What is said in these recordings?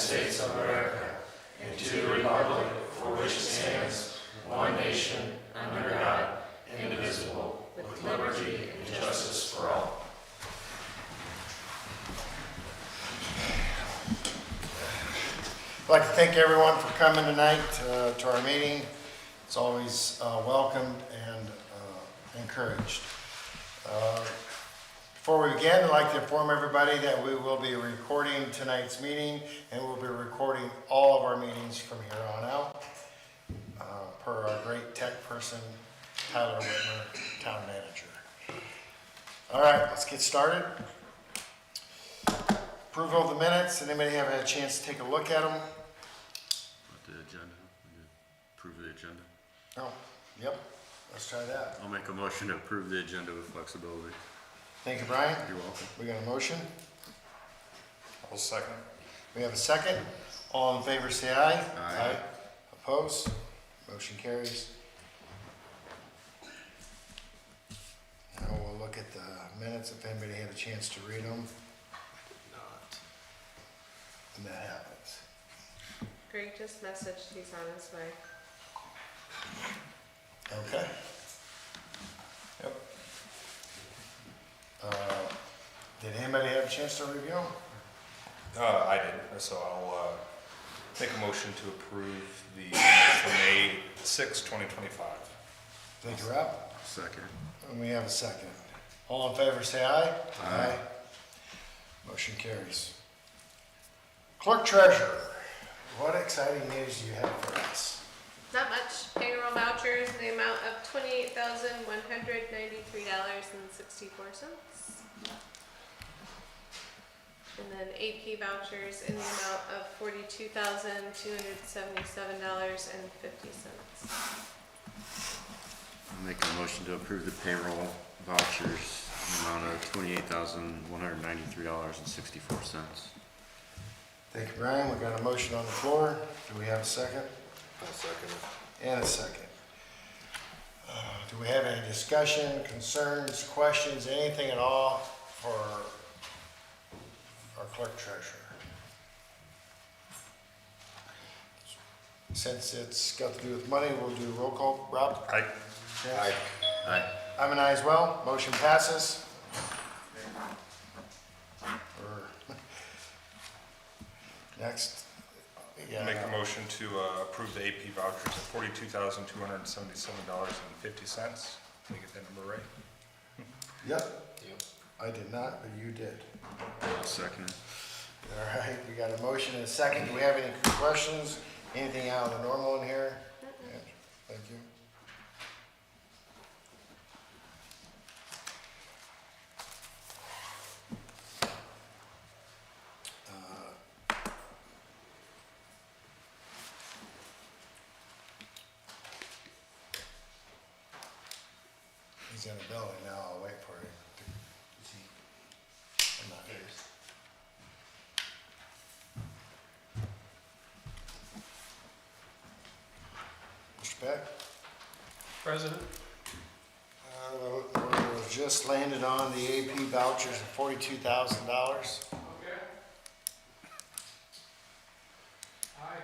States of America and to the republic for which it stands, one nation, under God, indivisible, with liberty and justice for all. I'd like to thank everyone for coming tonight to our meeting. It's always welcomed and encouraged. Before we begin, I'd like to inform everybody that we will be recording tonight's meeting, and we'll be recording all of our meetings from here on out, per our great tech person, Tyler Whitmer, Town Manager. All right, let's get started. Approval of the minutes. Anybody have a chance to take a look at them? The agenda. Approve the agenda. Oh, yep. Let's try that. I'll make a motion to approve the agenda with flexibility. Thank you, Brian. You're welcome. We got a motion. I'll second. We have a second. All in favor say aye. Aye. Opposed? Motion carries. Now we'll look at the minutes if anybody had a chance to read them. Not. And that happens. Greg just messaged he's on his way. Okay. Yep. Did anybody have a chance to review them? I did, so I'll make a motion to approve the minutes from May 6, 2025. Thank you, Rob. Second. And we have a second. All in favor say aye. Aye. Motion carries. Clerk-Treasurer, what exciting news do you have for us? Not much. Payroll vouchers in the amount of $28,193.64. And then AP vouchers in the amount of $42,277.50. I'll make a motion to approve the payroll vouchers in the amount of $28,193.64. Thank you, Brian. We got a motion on the floor. Do we have a second? I'll second it. And a second. Do we have any discussion, concerns, questions, anything at all for our clerk-treasurer? Since it's got to do with money, we'll do roll call. Rob? Aye. Yes? Aye. I'm an aye as well. Motion passes. Next. Yeah. Make a motion to approve the AP vouchers of $42,277.50. Did I get that number right? Yep. I did not, but you did. I'll second it. All right, we got a motion and a second. Do we have any questions? Anything out of the normal in here? Yeah, thank you. He's in the building now. I'll wait for him. Is he? I'm not here. Mr. Peck? President? We just landed on the AP vouchers of $42,000. Okay. Aye.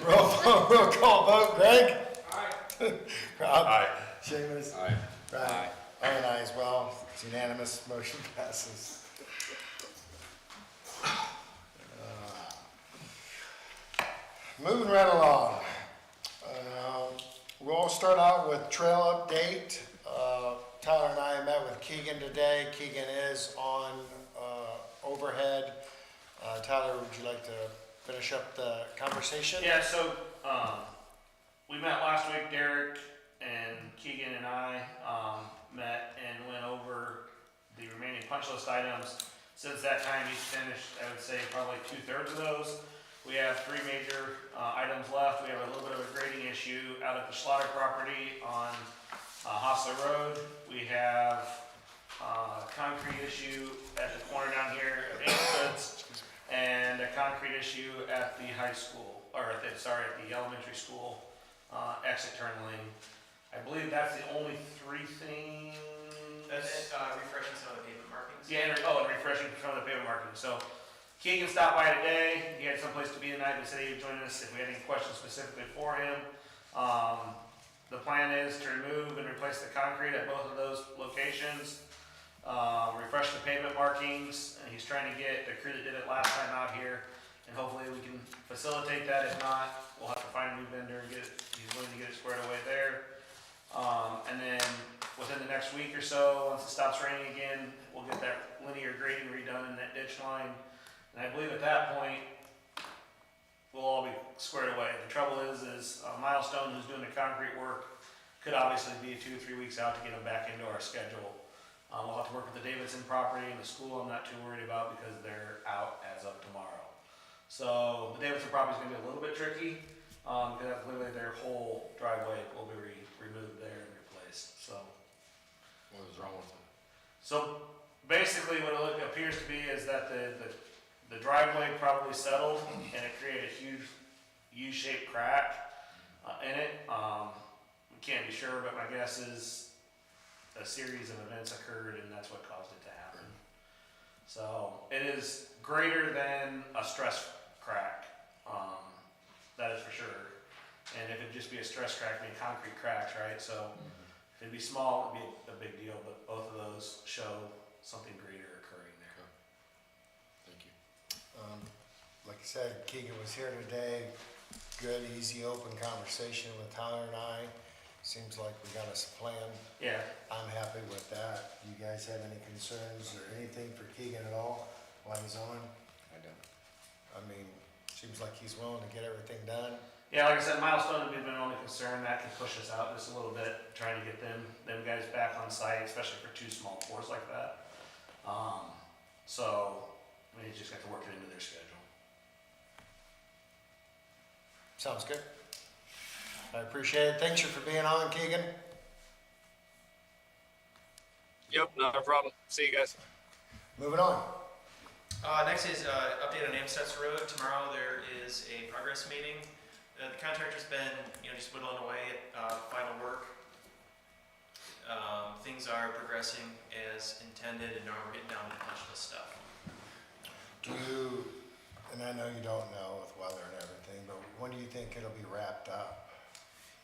Roll call vote. Greg? Aye. Rob? Aye. Seamus? Aye. Right. I'm an aye as well. It's unanimous. Motion passes. Moving right along. We'll start out with trail update. Tyler and I met with Keegan today. Keegan is on overhead. Tyler, would you like to finish up the conversation? Yeah, so we met last week, Derek and Keegan and I met and went over the remaining punch list items. Since that time he's finished, I would say probably 2/3 of those. We have 3 major items left. We have a little bit of a grading issue out at the Slaughter property on Hostler Road. We have a concrete issue at the corner down here of Amstutz, and a concrete issue at the high school, or at the elementary school exit turn lane. I believe that's the only 3 things. That's refreshing some of the pavement markings. Yeah, and refreshing some of the pavement markings. So Keegan stopped by today. He had someplace to be tonight, but said he would join us if we had any questions specifically for him. The plan is to remove and replace the concrete at both of those locations, refresh the pavement markings, and he's trying to get the crew that did it last time out here, and hopefully we can facilitate that. If not, we'll have to find a new vendor and get it, he's willing to get it squared away there. And then within the next week or so, once it stops raining again, we'll get that linear grading redone in that ditch line. And I believe at that point, we'll all be squared away. The trouble is Milestone, who's doing the concrete work, could obviously be 2 or 3 weeks out to get them back into our schedule. We'll have to work with the Davidson property and the school. I'm not too worried about because they're out as of tomorrow. So the Davidson property is going to be a little bit tricky because literally their whole driveway will be removed there and replaced. So What was wrong with it? So basically what it appears to be is that the driveway probably settled and it created a huge U-shaped crack in it. We can't be sure, but my guess is a series of events occurred and that's what caused it to happen. So it is greater than a stress crack, that is for sure. And if it'd just be a stress crack, I mean concrete cracks, right? So if it'd be small, it'd be a big deal, but both of those show something greater occurring there. Thank you. Like I said, Keegan was here today. Good, easy, open conversation with Tyler and I. Seems like we got us a plan. Yeah. I'm happy with that. You guys have any concerns or anything for Keegan at all while he's on? I don't. I mean, seems like he's willing to get everything done. Yeah, like I said, Milestone would be my only concern. That could push us out just a little bit, trying to get them guys back on site, especially for 2 small pours like that. So, I mean, you just got to work it into their schedule. Sounds good. I appreciate it. Thanks for being on, Keegan. Yep, not a problem. See you guys. Moving on. Next is update on Amstutz Road. Tomorrow there is a progress meeting. The contractor's been, just whittling away at final work. Things are progressing as intended, and now we're getting down to the punch list stuff. Do you, and I know you don't know with weather and everything, but when do you think it'll be wrapped up?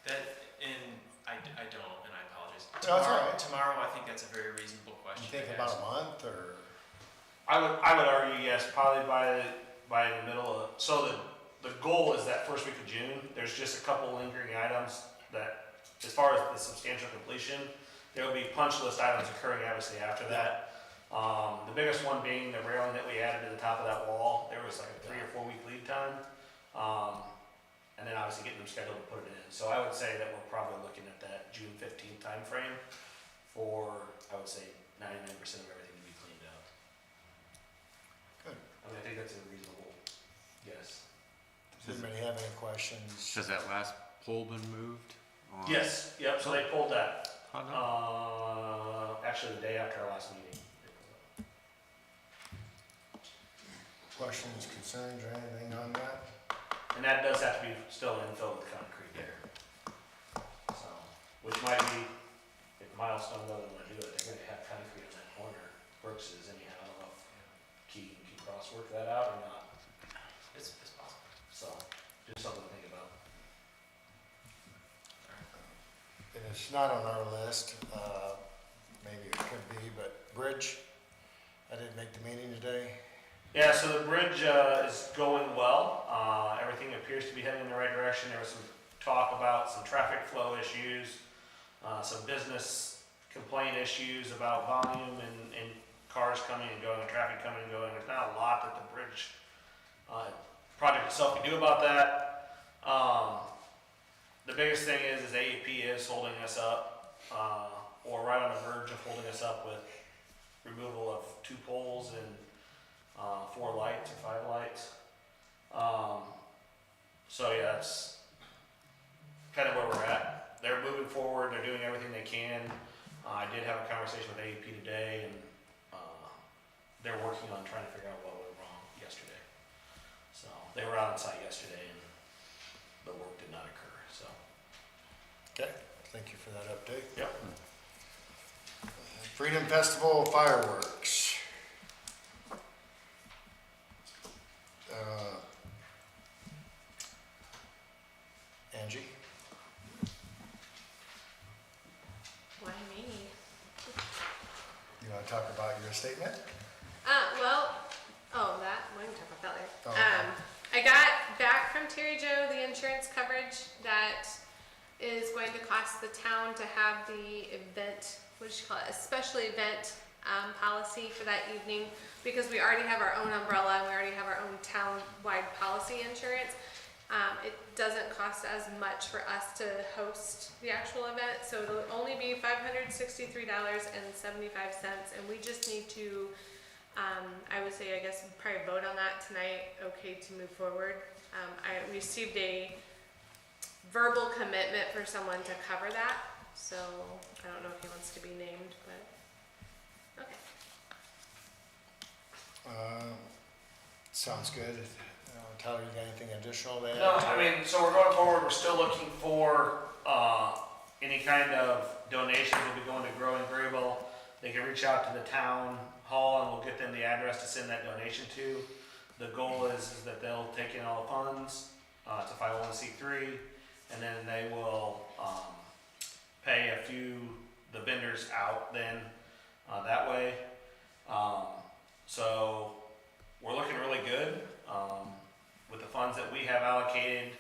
I don't, and I apologize. No, it's all right. Tomorrow, I think that's a very reasonable question. You think to about ask. a month or? I would argue yes, probably by the middle of. So the goal is that first week of June. There's just a couple lingering items that, as far as the substantial completion, there will be punch list items occurring obviously after that. The biggest one being the railing that we added to the top of that wall. There was like a 3 or 4 week lead time, and then obviously getting them scheduled to put it in. So I would say that we're probably looking at that June 15th time frame for, I would say, 99% of everything to be cleaned out. Good. I mean, I think that's a reasonable guess. Does anybody have any questions? Has that last pole been moved? Yes, yep, so they pulled that, How done? actually the day after our last meeting. Questions, concerns, or anything on that? And that does have to be still infilled with concrete there. So, which might be, if Milestone doesn't want to do it, they're gonna have concrete in that corner. Brooks is anyhow, I don't know if Keegan can crosswork that out or not. It's possible. So, just something to think about. And it's not on our list, maybe it could be, but bridge, I didn't make the meeting today. Yeah, so the bridge is going well. Everything appears to be heading in the right direction. There was some talk about some traffic flow issues, some business complaint issues about volume and cars coming and going and traffic coming and going. There's not a lot that the bridge project itself can do about that. The biggest thing is AEP is holding us up, or right on the verge of holding us up with removal of 2 poles and 4 lights or 5 lights. So yeah, that's kind of where we're at. They're moving forward. They're doing everything they can. I did have a conversation with AEP today, and they're working on trying to figure out what went wrong yesterday. So they were out on site yesterday, and the work did not occur. So. Okay, thank you for that update. Yep. Freedom Festival fireworks. statement? We can talk about that later. Oh, okay. I got back from Terry Jo the insurance coverage that is going to cost the town to have the event, what do you call it, a special event policy for that evening, because we already have our own umbrella and we already have our own town-wide policy insurance. It doesn't cost as much for us to host the actual event, so it'll only be $563.75, and we just need to, I would say, I guess, probably vote on that tonight, okay, to move forward. I received a verbal commitment for someone to cover that, so I don't know if he wants to be named, but, okay. Sounds good. Tyler, you got anything additional there? No, I mean, so we're going forward, we're still looking for, any kind of donations. We'll be going to Grow and Grable. They can reach out to the town hall and we'll get them the address to send that donation to. The goal is that they'll take in all the funds, it's a 501c3, and then they will, pay the vendors out then, that way. So we're looking really good. With the funds that we have allocated,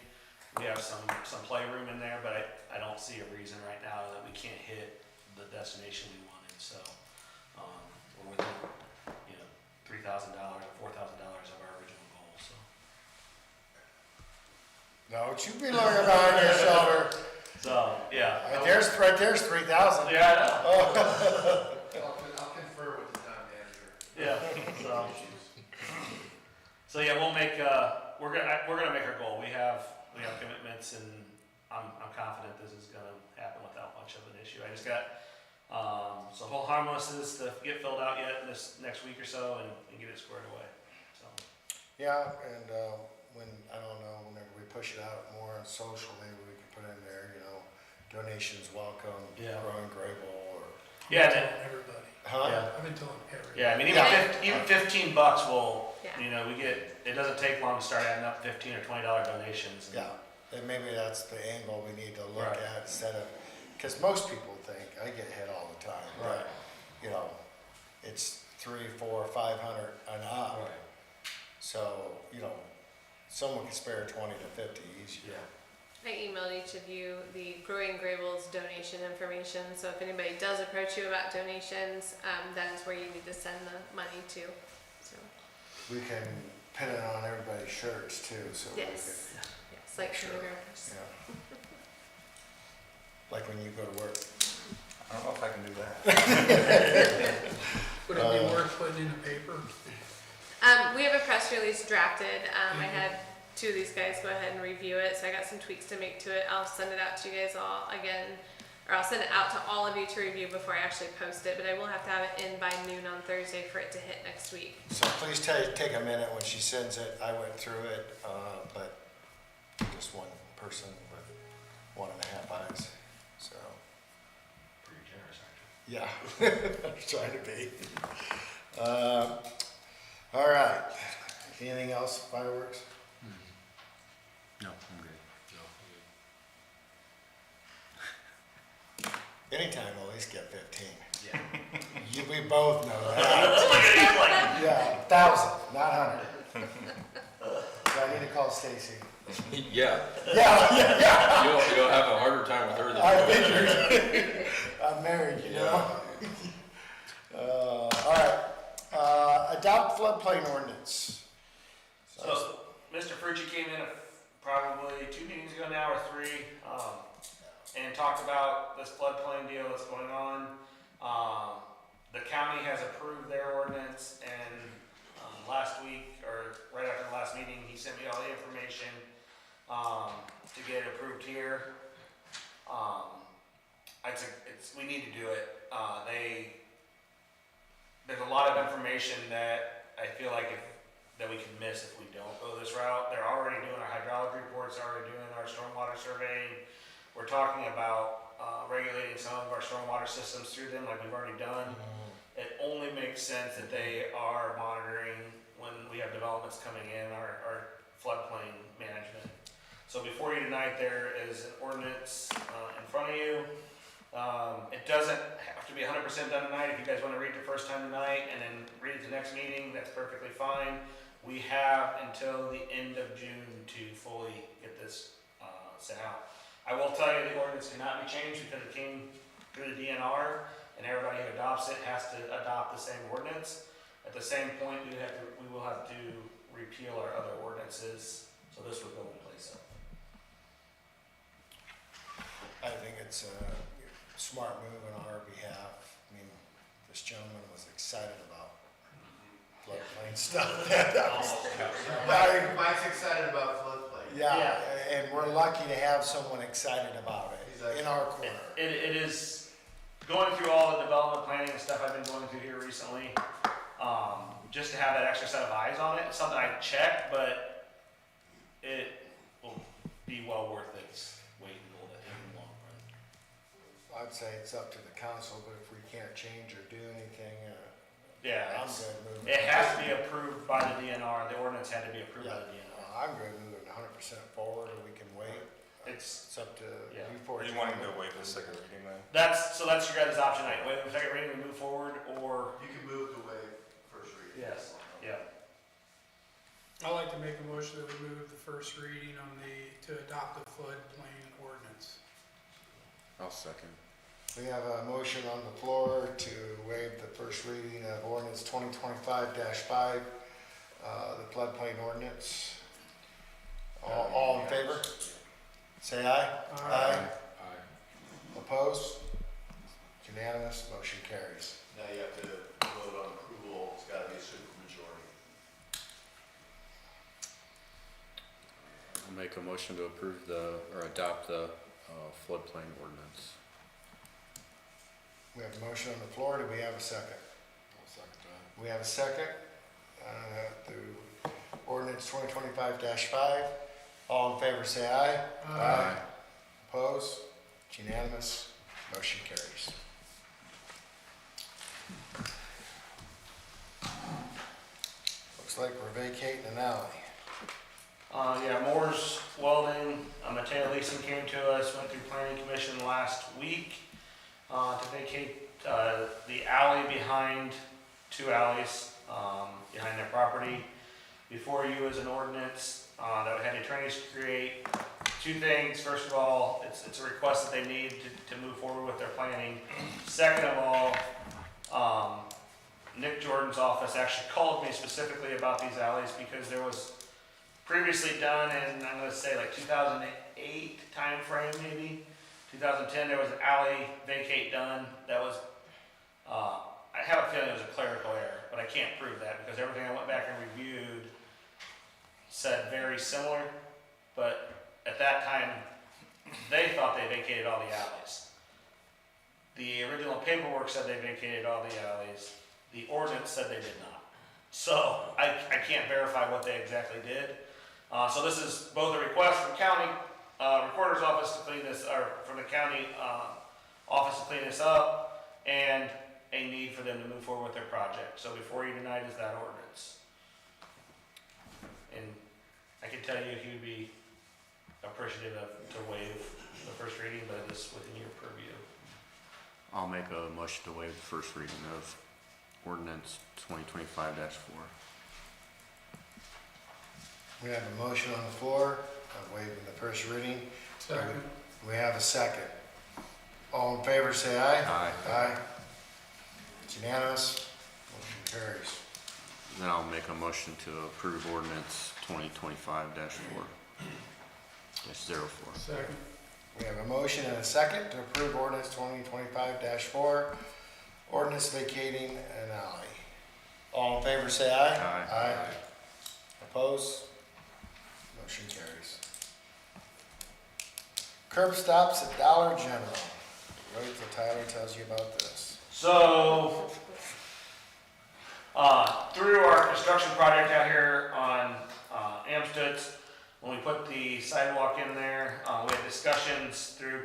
we have some playroom in there, but I don't see a reason right now that we can't hit the destination we wanted. So we're within, $3,000 or $4,000 of our original goal. So Don't you be looking behind your shoulder. yeah, Right there's 3,000. yeah, I know. I'll confer with the town manager. Yeah. So yeah, we'll make we're gonna make our goal. We have commitments, and I'm confident this is gonna happen without much of an issue. I just got some whole harmlesses to get filled out yet in this next week or so, and get it squared away. So Yeah, and whenever we push it out more on social, maybe we can put in there, donations welcome, Yeah. Grow and Grable, or yeah, Everybody. huh? Yeah. I've been telling everybody. yeah. I mean, even $15 will. Yeah. We get. It doesn't take long to start adding up $15 or $20 donations. And, Yeah, and maybe that's the angle we need to look Right. at instead of, because most people think, I get hit all the time, Right. but, it's 300, 400, 500 and up. Right. So, someone can spare 20 to 50 easy. Yeah. I emailed each of you the Growing Grable's donation information, so if anybody does approach you about donations, that is where you need to send the money to. So, We can pin it on everybody's shirts too, so we yes, like Sure. photographers. yeah. Like when you go to work. I don't know if I can do that. Would it be worth putting in the paper? We have a press release drafted. I had two of these guys go ahead and review it, so I got some tweaks to make to it. I'll send it out to you guys all again, or I'll send it out to all of you to review before I actually post it, but I will have to have it in by noon on Thursday for it to hit next week. So please take a minute when she sends it. I went through it, but just one person with 1.5 eyes, so. Pretty generous, actually. Yeah, I'm trying to be. All right. Anything else, fireworks? No, I'm good. Anytime, we'll at least get 15. Yeah. We both know that. Yeah, 1,000, not 100. Do I need to call Stacy? Yeah, Yeah. you'll have a harder time with her than I me. figured. I'm married, all right. Adopt floodplain ordinance. So, Mr. Frucci came in probably 2 meetings ago now, or 3, and talked about this floodplain deal that's going on. The county has approved their ordinance, and last week, or right after the last meeting, he sent me all the information to get it approved here. We need to do it. There's a lot of information that I feel like that we can miss if we don't go this route. They're already doing our hydraulic reports, already doing our stormwater surveying. We're talking about regulating some of our stormwater systems through them like we've already done. It only makes sense that they are monitoring when we have developments coming in, our floodplain management. So before you tonight, there is an ordinance in front of you. It doesn't have to be 100% done tonight. If you guys want to read it the first time tonight and then read it the next meeting, that's perfectly fine. We have until the end of June to fully get this sent out. I will tell you the ordinance cannot be changed because it came through the DNR, and everybody who adopts it has to adopt the same ordinance. At the same point, we will have to repeal our other ordinances, so this would go in place of. I think it's a smart move on our behalf. I mean, this gentleman was excited about floodplain stuff. Mike's excited about floodplain. Yeah, and we're lucky to have someone excited about it in our corner. It is going through all the development planning and stuff I've been going through here recently. Just to have that extra set of eyes on it, it's something I check, but it will be well worth its weight in gold, I think, in the long run. I'd say it's up to the council, but if we can't change or do anything, Yeah, I'm good moving. it has to be approved by the DNR. The ordinance had to be approved by the DNR. I'm good moving 100% forward, or we can wait. It's up to Yeah. you for Are you wanting to waive the second reading then? that's your guys' option. Right? Wait a second, ready to move forward, or You can move to waive first reading. yes, yeah. I'd like to make a motion that we move the first reading on to adopt the floodplain ordinance. I'll second. We have a motion on the floor to waive the first reading of ordinance 2025-5, the floodplain ordinance. All in favor? Say aye. Aye. Opposed? Unanimous, motion carries. Now you have to vote on approval, it's gotta be a supermajority. I'll make a motion to approve or adopt the floodplain ordinance. We have a motion on the floor. Do we have a second? I'll second that. We have a second through ordinance 2025-5. All in favor, say aye. Aye. Opposed? It's unanimous. Motion carries. Looks like we're vacating an alley. Yeah, Moore's Welding, Mateo Leasing came to us, went through planning commission last week to vacate the alley behind, two alleys behind their property. Before you is an ordinance that we had attorneys create. Two things. First of all, it's a request that they need to move forward with their planning. Second of all, Nick Jordan's office actually called me specifically about these alleys because there was previously done in, I'm going to say like 2008 time frame maybe, 2010, there was an alley vacate done that was, I have a feeling it was a clerical error, but I can't prove that because everything I went back and reviewed said very similar, but at that time, they thought they vacated all the alleys. The original paperwork said they vacated all the alleys. The ordinance said they did not. So I can't verify what they exactly did. So this is both a request from county recorder's office to clean this, or from the county office to clean this up, and a need for them to move forward with their project. So before you tonight is that ordinance. And I can tell you he would be appreciative to waive the first reading, but it's within your purview. I'll make a motion to waive the first reading of ordinance 2025-4. We have a motion on the floor of waiving the first reading. Second. We have a second. All in favor, say aye. Aye. Aye. It's unanimous. Motion carries. Then I'll make a motion to approve ordinance 2025-4. -04. Second. We have a motion and a second to approve ordinance 2025-4, ordinance vacating an alley. All in favor, say aye. Aye. Aye. Opposed? Motion carries. Curb stops at Dollar General. Wait till Tyler tells you about this. So, through our construction project out here on Amstutz, when we put the sidewalk in there, we had discussions through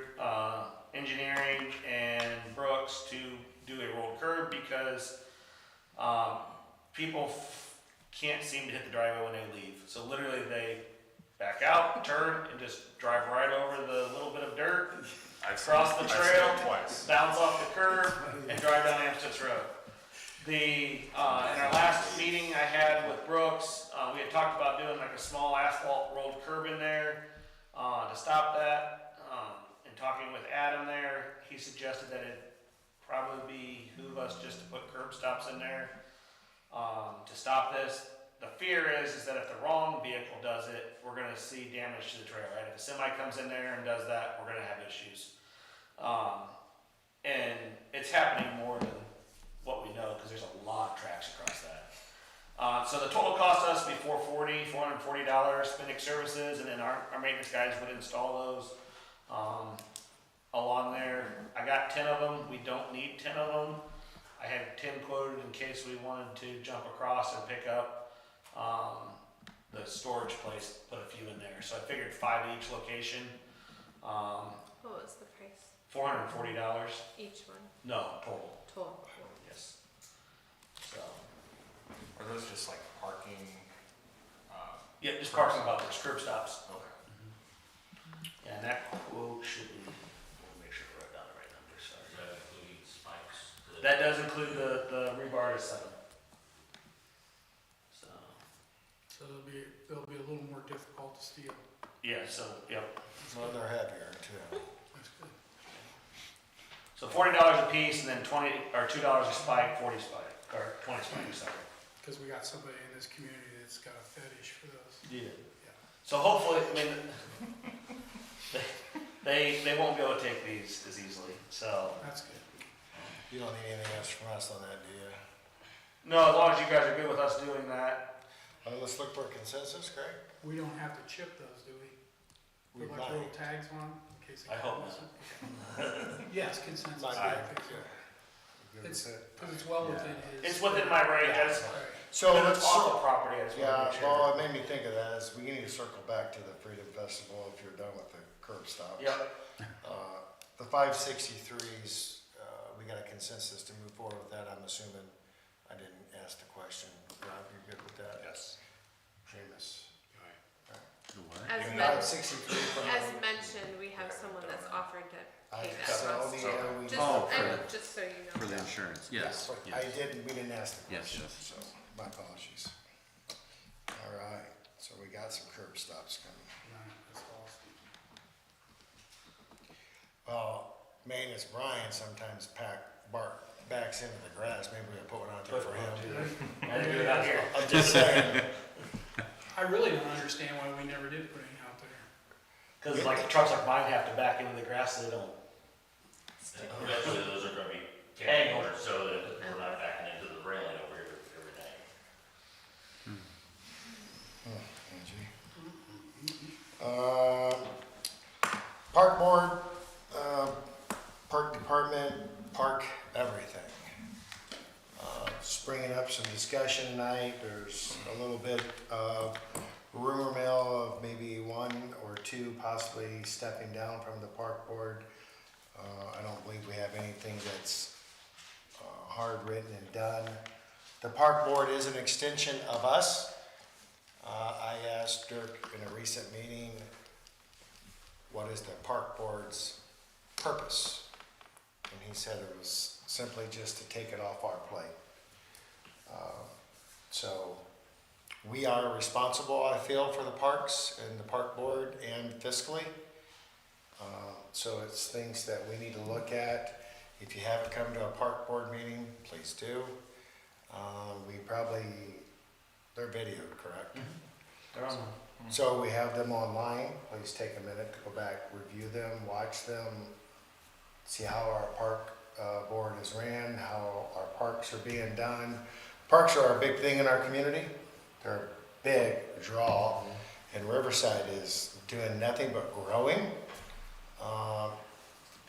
engineering and Brooks to do a rolled curb because people can't seem to hit the driveway when they leave. So literally they back out, turn, and just drive right over the little bit of dirt. cross the I've seen trail, it twice. bounce off the curb, and drive down Amstutz Road. In our last meeting I had with Brooks, we had talked about doing like a small asphalt rolled curb in there, to stop that. And talking with Adam there, he suggested that it'd probably behoove us just to put curb stops in there, to stop this. The fear is that if the wrong vehicle does it, we're gonna see damage to the trail, right? If a semi comes in there and does that, we're gonna have issues. And it's happening more than what we know, because there's a lot of tracks across that. So the total cost us would be $440, Spinnick Services, and then our maintenance guys would install those, along there. I got 10 of them, we don't need 10 of them. I had 10 quoted in case we wanted to jump across and pick up the storage place, put a few in there. So I figured 5 at each location. What was the price? $440. Each one? No, total. Total. Yes. So, Are those just like parking? yeah, just parking about those curb stops. Okay. And that quote should be, we'll make sure I write down the right number, sorry. That includes spikes. That does include the rebar to 7. So, So they'll be a little more difficult to steal. yeah, so, yep. Well, they're heavier too. That's good. So $40 a piece, and then $2 a spike, 40 spike, or 20 spikes, sorry. Because we got somebody in this community that's got a fetish for those. Yeah. So hopefully, I mean, they won't be able to take these as easily, so. That's good. You don't need anything else from us on that, do you? No, as long as you guys are good with us doing that. Let's look for a consensus, Greg. We don't have to chip those, do we? We Put like little might. tags on them in case they I hope miss it? Yes, consensus. Might I be. think so. Good It's, with it. because it's well within his. It's within my range, I just, Right. So because let's, it's off the property, I just want to yeah, make sure. well, it made me think of that, is we need to circle back to the Freedom Festival if you're done with the curb stops. Yep, The 563s, we got a consensus to move forward with that, I'm assuming. I didn't ask the question. Rob, you good with that? Yes. Seamus? As, You're men- not 63 from. as mentioned, we have someone that's offered to I take that so from us. we Just, Oh, I for know, the- just so you know. For the insurance, yes, I yes. didn't, we didn't ask the Yes, question, yes. so my apologies. All right, so we got some curb stops coming. Right, that's awesome. Well, maintenance Brian sometimes backs into the grass, maybe we'll put one out there for him. and do it out here. I'm just saying, I really don't understand why we never did put any out there. Because like trucks like mine have to back into the grass so they don't. Eventually, those are gonna be Angled. angled so that we're not backing into the railing over here every day. park board, park department, park everything. Springing up some discussion tonight, there's a little bit of rumor mill of maybe 1 or 2 possibly stepping down from the park board. I don't believe we have anything that's hard written and done. The park board is an extension of us. I asked Dirk in a recent meeting, what is the park board's purpose? And he said it was simply just to take it off our plate. So we are responsible, I feel, for the parks and the park board and fiscally. So it's things that we need to look at. If you haven't come to a park board meeting, please do. They're videoed, correct? They're on. So we have them online. Please take a minute to go back, review them, watch them, see how our park board is ran, how our parks are being done. Parks are a big thing in our community. They're a big draw, and Riverside is doing nothing but growing.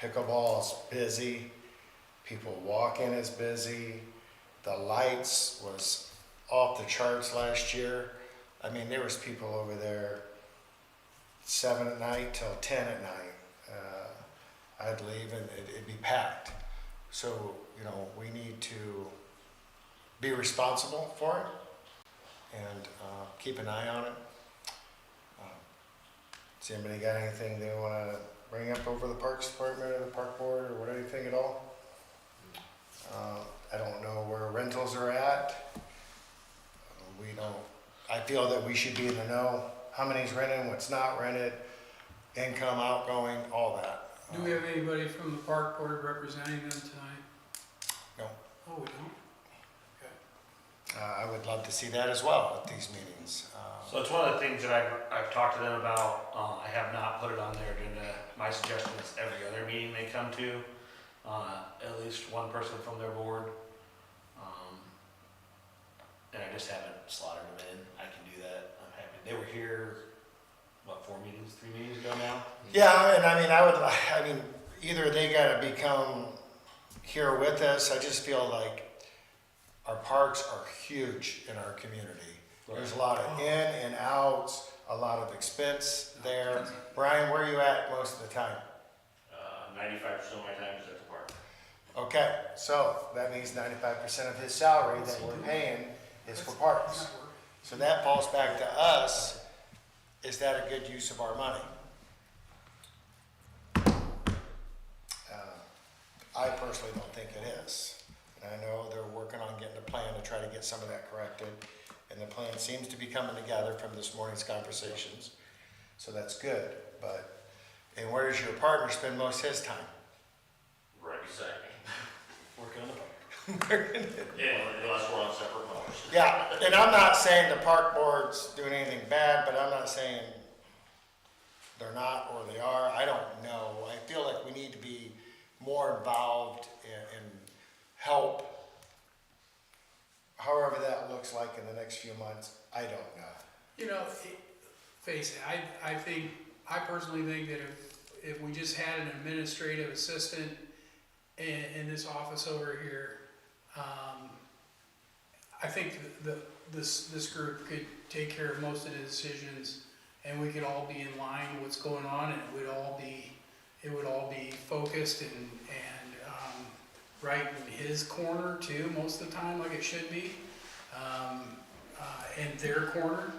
Pickleball is busy. People walking is busy. The lights was off the charts last year. I mean, there was people over there 7 at night till 10 at night. I'd leave and it'd be packed. So, you know, we need to be responsible for it and keep an eye on it. Does anybody got anything they want to bring up over the Parks Department or the Park Board or what, anything at all? I don't know where rentals are at. I feel that we should be in the know, how many's rented, what's not rented, income, outgoing, all that. Do we have anybody from the park board representing them tonight? No. Oh, we don't? I would love to see that as well at these meetings. So it's one of the things that I've talked to them about. I have not put it on their agenda. My suggestion is every other meeting they come to, at least one person from their board. And I just haven't slotted them in. I can do that. I'm happy. They were here, what, 3 meetings ago now? Yeah, and I mean, either they gotta become here with us. I just feel like our parks are huge in our community. There's a lot of in and outs, a lot of expense there. Brian, where are you at most of the time? 95% of my time is at the park. Okay, so that means 95% of his salary that we're paying is for parks. So that falls back to us. Is that a good use of our money? I personally don't think it is. And I know they're working on getting a plan to try to get some of that corrected. And the plan seems to be coming together from this morning's conversations. So that's good. And where does your partner spend most of his time? Right beside me. Working on the park. Yeah, unless we're on separate motors. Yeah, and I'm not saying the park board's doing anything bad, but I'm not saying they're not or they are. I don't know. I feel like we need to be more involved and help, however that looks like in the next few months. I don't know. You know, face it, I personally think that if we just had an administrative assistant in this office over here, I think this group could take care of most of the decisions, and we could all be in line with what's going on, and it would all be focused and right in his corner too, most of the time, like it should be, in their corner.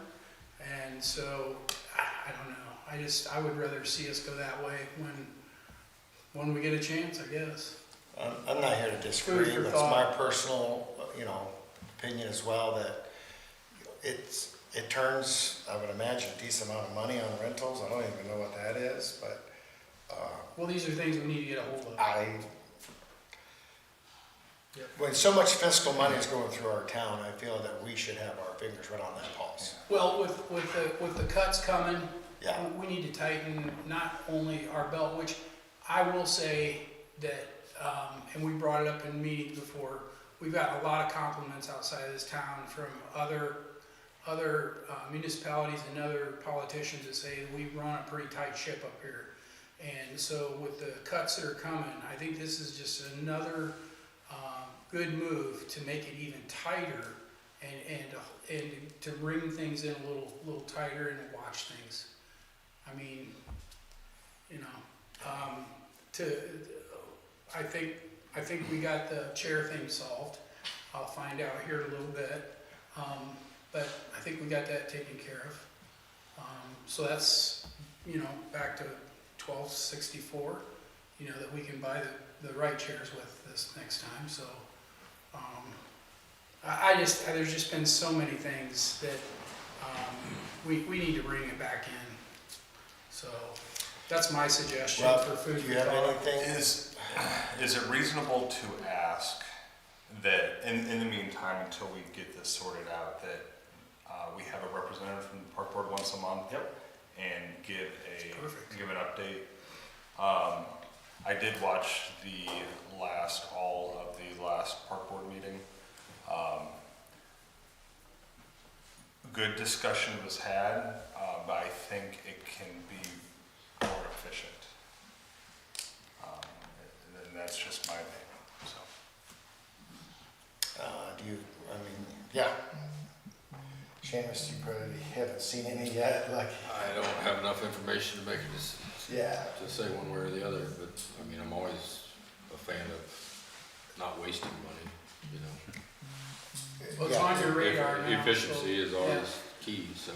And so I don't know. I would rather see us go that way when we get a chance, I guess. I'm not here to disagree, Food for but it's my thought. personal, opinion as well that it turns, I would imagine, a decent amount of money on rentals. I don't even know what that is, but Well, these are things we need to get a hold of. Yep. When so much fiscal money is going through our town, I feel that we should have our fingers right on that pulse. Well, with the cuts coming, Yeah. we need to tighten not only our belt, which I will say that, and we brought it up in meetings before, we've got a lot of compliments outside of this town from other municipalities and other politicians that say we run a pretty tight ship up here. And so with the cuts that are coming, I think this is just another good move to make it even tighter and to bring things in a little tighter and watch things. I mean, I think we got the chair thing solved. I'll find out here in a little bit, but I think we got that taken care of. So that's back to 1264. That we can buy the right chairs with this next time. So there's just been so many things that we need to bring it back in. So that's my suggestion for food. Do you have anything? Is it reasonable to ask that in the meantime, until we get this sorted out, that we have a representative from the park board once a month? Yep. And give an update. I did watch all of the last park board meeting. Good discussion was had, but I think it can be more efficient. And that's just my opinion. So. Yeah. Seamus, you probably haven't seen any yet, I don't have enough information to make a decision. Yeah. To say one way or the other, but I'm always a fan of not wasting money, Well, it's on your radar now. Efficiency is always key, so.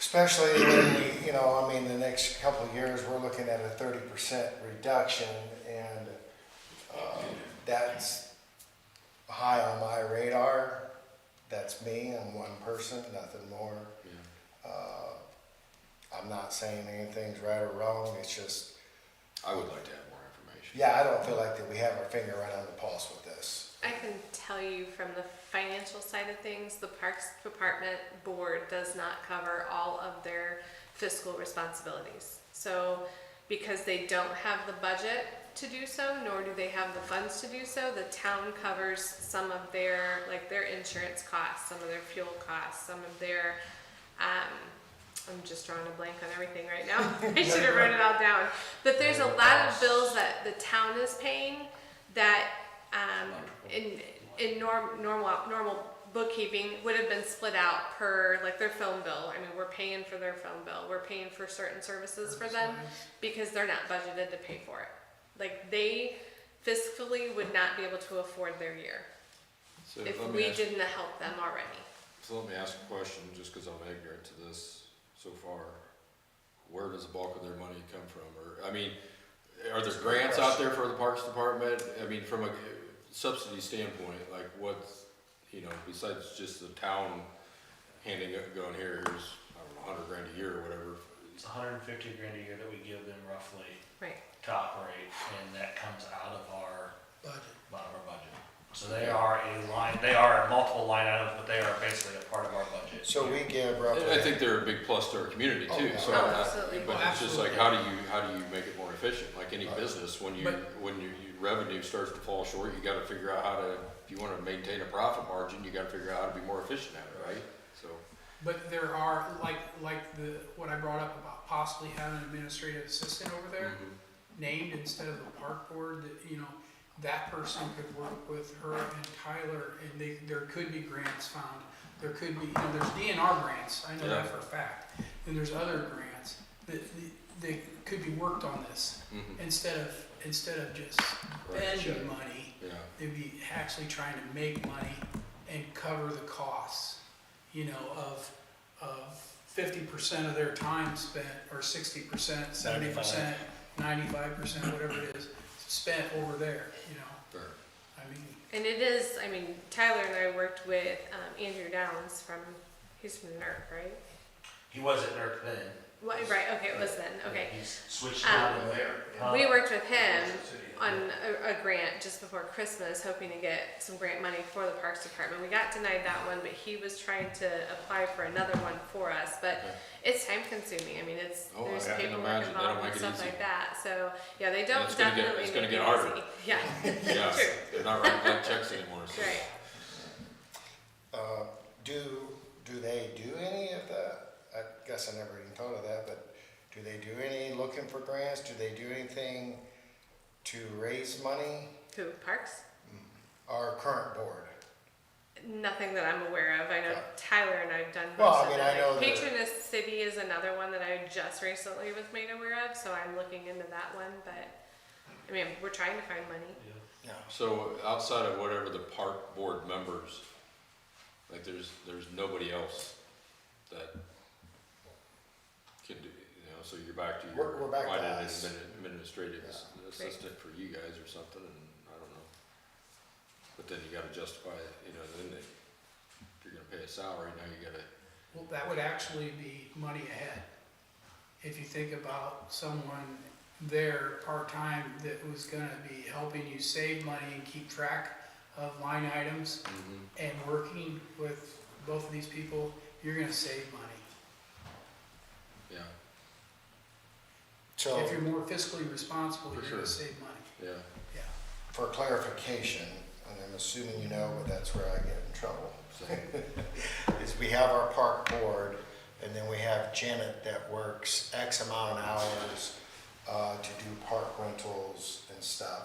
Especially when we, I mean, the next couple of years, we're looking at a 30% reduction, and that's high on my radar. That's me, I'm one person, nothing more. I'm not saying anything's right or wrong, it's just, I would like to have more information. yeah, I don't feel like that we have our finger right on the pulse with this. I can tell you from the financial side of things, the Parks Department board does not cover all of their fiscal responsibilities. So because they don't have the budget to do so, nor do they have the funds to do so, the town covers some of their, like their insurance costs, some of their fuel costs, some of their, I'm just drawing a blank on everything right now. I should have wrote it all down. But there's a lot of bills that the town is paying that in normal bookkeeping would have been split out per like their phone bill. I mean, we're paying for their phone bill. We're paying for certain services for them because they're not budgeted to pay for it. Like they fiscally would not be able to afford their year So if let me we ask- didn't help them already. So let me ask a question, just because I'm ignorant to this so far. Where does the bulk of their money come from? Or, I mean, are there grants out there for the Parks Department? I mean, from a subsidy standpoint, like what's, besides just the town handing it, going here's, I don't know, $100,000 a year or whatever. It's $150 grand a year that we give them roughly Right. to operate, and that comes out of our budget. budget. So they are multiple line items, but they are basically a part of our budget. So we give roughly. And I think they're a big plus to our community too, yeah. so. Oh, absolutely. But it's just like, how do you make it more efficient? Like any Right. business, when your But- revenue starts to fall short, you gotta figure out how to, if you wanna maintain a profit margin, you gotta figure out how to be more efficient at it, right? So, But there are, like what I brought up about possibly having an administrative assistant over there, named instead of the park board, that, that person could work with her and Tyler, and there could be grants found. There could be, there's DNR grants, I know that for a fact, and there's other grants that could be worked on this, instead of just spending money. yeah, They'd be actually trying to make money and cover the costs, of 50% of their time spent, or 60%, 70%, 95%, whatever it is, spent over there, fair. I mean, And it is, Tyler and I worked with Andrew Downs he's from NERC, right? He was at NERC then. Right, okay, it was then, okay. He's switched Um, over there. We worked with him on a grant just before Christmas, hoping to get some grant money for the Parks Department. We got denied that one, but he was trying to apply for another one for us, but it's time consuming. Oh, There's I can paperwork imagine. They don't involved make and it stuff easy. like that, so, yeah, they don't it's gonna get- definitely it's make gonna it get harder. easy. Yeah, Yeah, true, they're not writing blank checks anymore, so. right. Do they do any of that? I guess I never even thought of that, but do they do any looking for grants? Do they do anything to raise money? Who, Parks? Our current board. Nothing that I'm aware of. I know Tyler and I've done Well, most I of mean, it. I know Like, that- Patroness City is another one that I just recently was made aware of, so I'm looking into that one, but, we're trying to find money. Yeah. So outside of whatever the park board members, like there's nobody else that can do, so you're back to your. We're back to why did an us. administrative Yeah. assistant for you guys or something, and I don't know. But then you gotta justify it, then if you're gonna pay a salary, now you gotta, well, that would actually be money ahead. If you think about someone there part-time that was gonna be helping you save money and keep track of line items and working with both of these people, you're gonna save money. yeah, So If you're more fiscally responsible, For you're sure. gonna save money. yeah. Yeah. for clarification, and I'm assuming you know, but that's where I get in trouble, So, is we have our park board, and then we have Janet that works X amount of hours to do park rentals and stuff.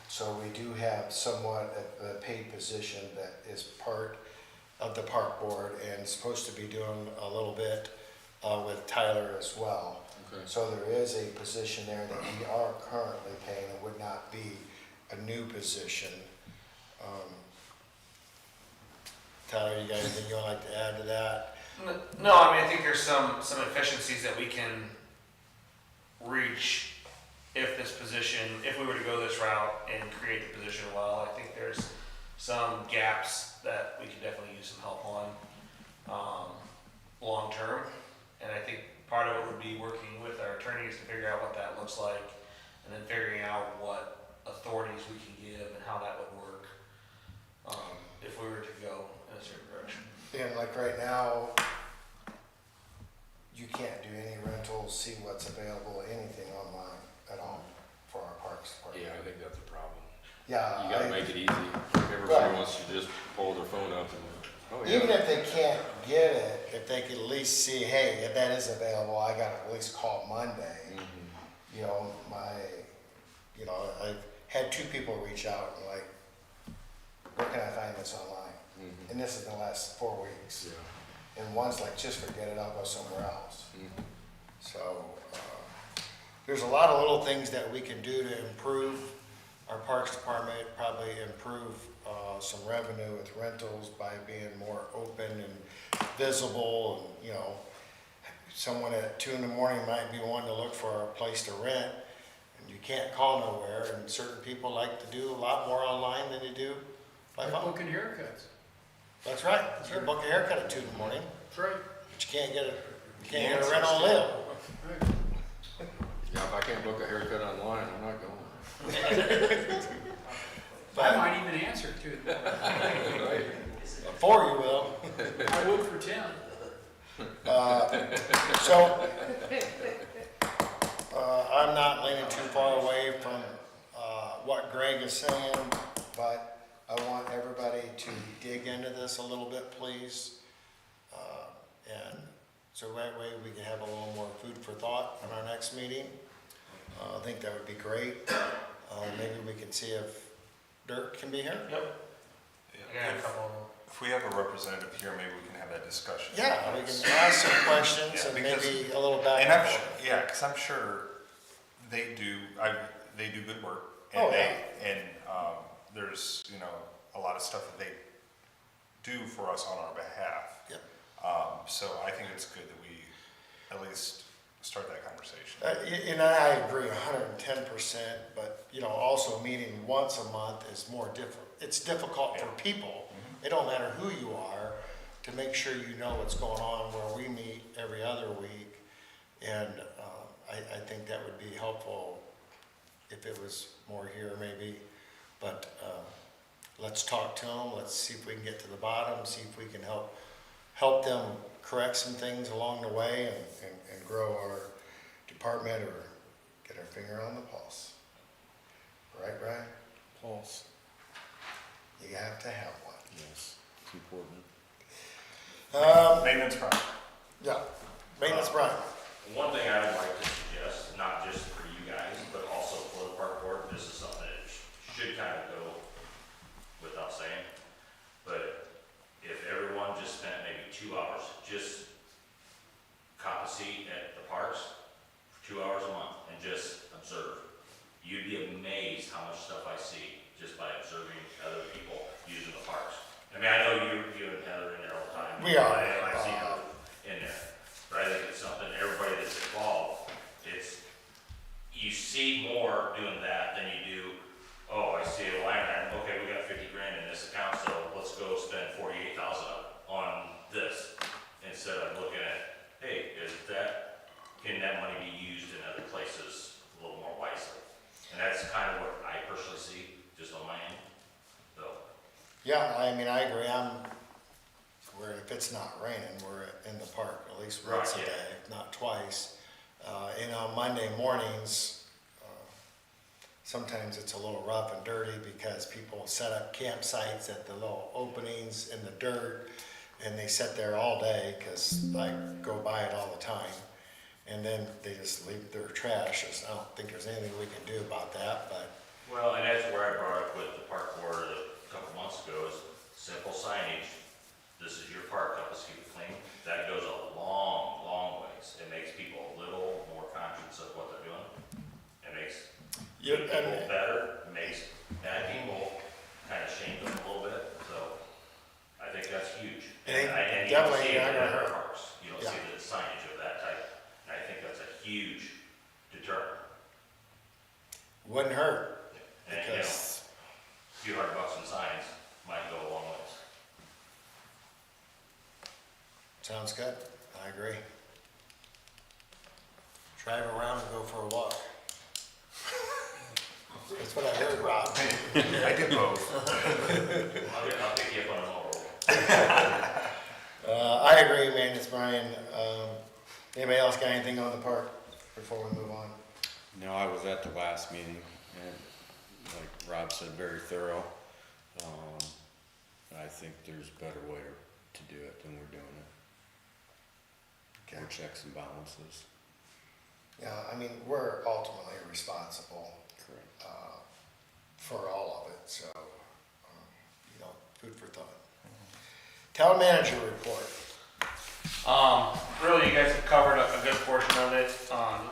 So we do have somewhat a paid position that is part of the park board and supposed to be doing a little bit with Tyler as well. okay. So there is a position there that we are currently paying. It would not be a new position. Tyler, you got anything you'd like to add to that? No, I mean, I think there's some efficiencies that we can reach if we were to go this route and create the position well. I think there's some gaps that we could definitely use some help on, long term. And I think part of it would be working with our attorneys to figure out what that looks like, and then figuring out what authorities we can give and how that would work, if we were to go in a certain direction. And like right now, you can't do any rentals, see what's available, anything online at all for our parks department. Yeah, I think that's a problem. Yeah. You gotta make it easy. Everybody wants to just pull their phone up and, oh yeah. Even if they can't get it, if they could at least see, hey, if that is available, I gotta at least call Monday. Mhm. You know, I've had 2 people reach out and like, where can I find this online? Mhm. And this is in the last 4 weeks. Yeah. And one's like, just forget it, I'll go somewhere else. Mhm. So, there's a lot of little things that we can do to improve our parks department, probably improve some revenue with rentals by being more open and visible. And, you know, someone at 2 in the morning might be wanting to look for a place to rent, and you can't call nowhere, and certain people like to do a lot more online than you do by Like phone. booking haircuts. That's right, you can book a haircut at 2 in the morning, That's right. but you can't get a rent on Leo. Right. Yeah, if I can't book a haircut online, I'm not going. I might even answer too. Right. 4 you will. I would for 10. So, I'm not leaning too far away from what Greg is saying, but I want everybody to dig into this a little bit, please. And so that way we can have a little more food for thought in our next meeting. I think that would be great. Maybe we can see if Dirk can be here. Yep. I got a couple of them. If we have a representative here, maybe we can have that discussion. Yeah, we can ask some questions Yeah, and because- maybe a little back And and I'm forth. sure, yeah, because I'm sure they do good work. And Oh, yeah. there's, a lot of stuff that they do for us on our behalf. Yep. So I think it's good that we at least start that conversation. And I agree 110%, but, also meeting once a month is more difficult. It's difficult for people. It don't matter who you are, to make sure you know what's going on, where we meet every other week. And I think that would be helpful if it was more here maybe. But let's talk to them, let's see if we can get to the bottom, see if we can help them correct some things along the way and grow our department or get our finger on the pulse. Right, Brian? Pulse. You have to have one. Yes, it's important. Maintenance problem. Yeah, maintenance, Brian. One thing I would like to suggest, not just for you guys, but also for the park board, this is something that should kind of go without saying, but if everyone just spent maybe 2 hours, just cop a seat at the parks for 2 hours a month and just observe, you'd be amazed how much stuff I see just by observing other people using the parks. I mean, I know you and Heather in there all the time. We are. I see you in there, but I think it's something, everybody that's involved, you see more doing that than you do, oh, I see a line item, okay, we got 50 grand in this account, so let's go spend 48,000 on this, instead of looking at, hey, can that money be used in other places a little more wisely? And that's kind of what I personally see, just on my end, so. Yeah, I mean, I agree. If it's not raining, we're in the park at least once a Right, yeah. day, if not twice. And on Monday mornings, sometimes it's a little rough and dirty because people set up campsites at the little openings in the dirt, and they sit there all day because I go by it all the time. And then they just leave their trash. I don't think there's anything we can do about that, but Well, and that's where I brought up with the park board a couple months ago, is simple signage. This is your park, help us keep it clean. That goes a long, long ways. It makes people a little more conscious of what they're doing. It makes good people better, it makes bad people kind of shame them a little bit, so I think that's huge. And you can definitely see it not in gonna our hurt. parks. Sounds good. I agree. Drive around and go for a walk. That's what I heard, Rob. I did both. I'll pick you up on a mobile. I agree, man, it's Brian. Anybody else got anything on the park before we move on? No, I was at the last meeting, and like Rob said, very thorough. I think there's a better way to do it than we're doing it. More checks and balances. Yeah, I mean, we're ultimately responsible Correct. for all of it, so, food for thought. Town manager report. Really, you guys have covered a good portion of it.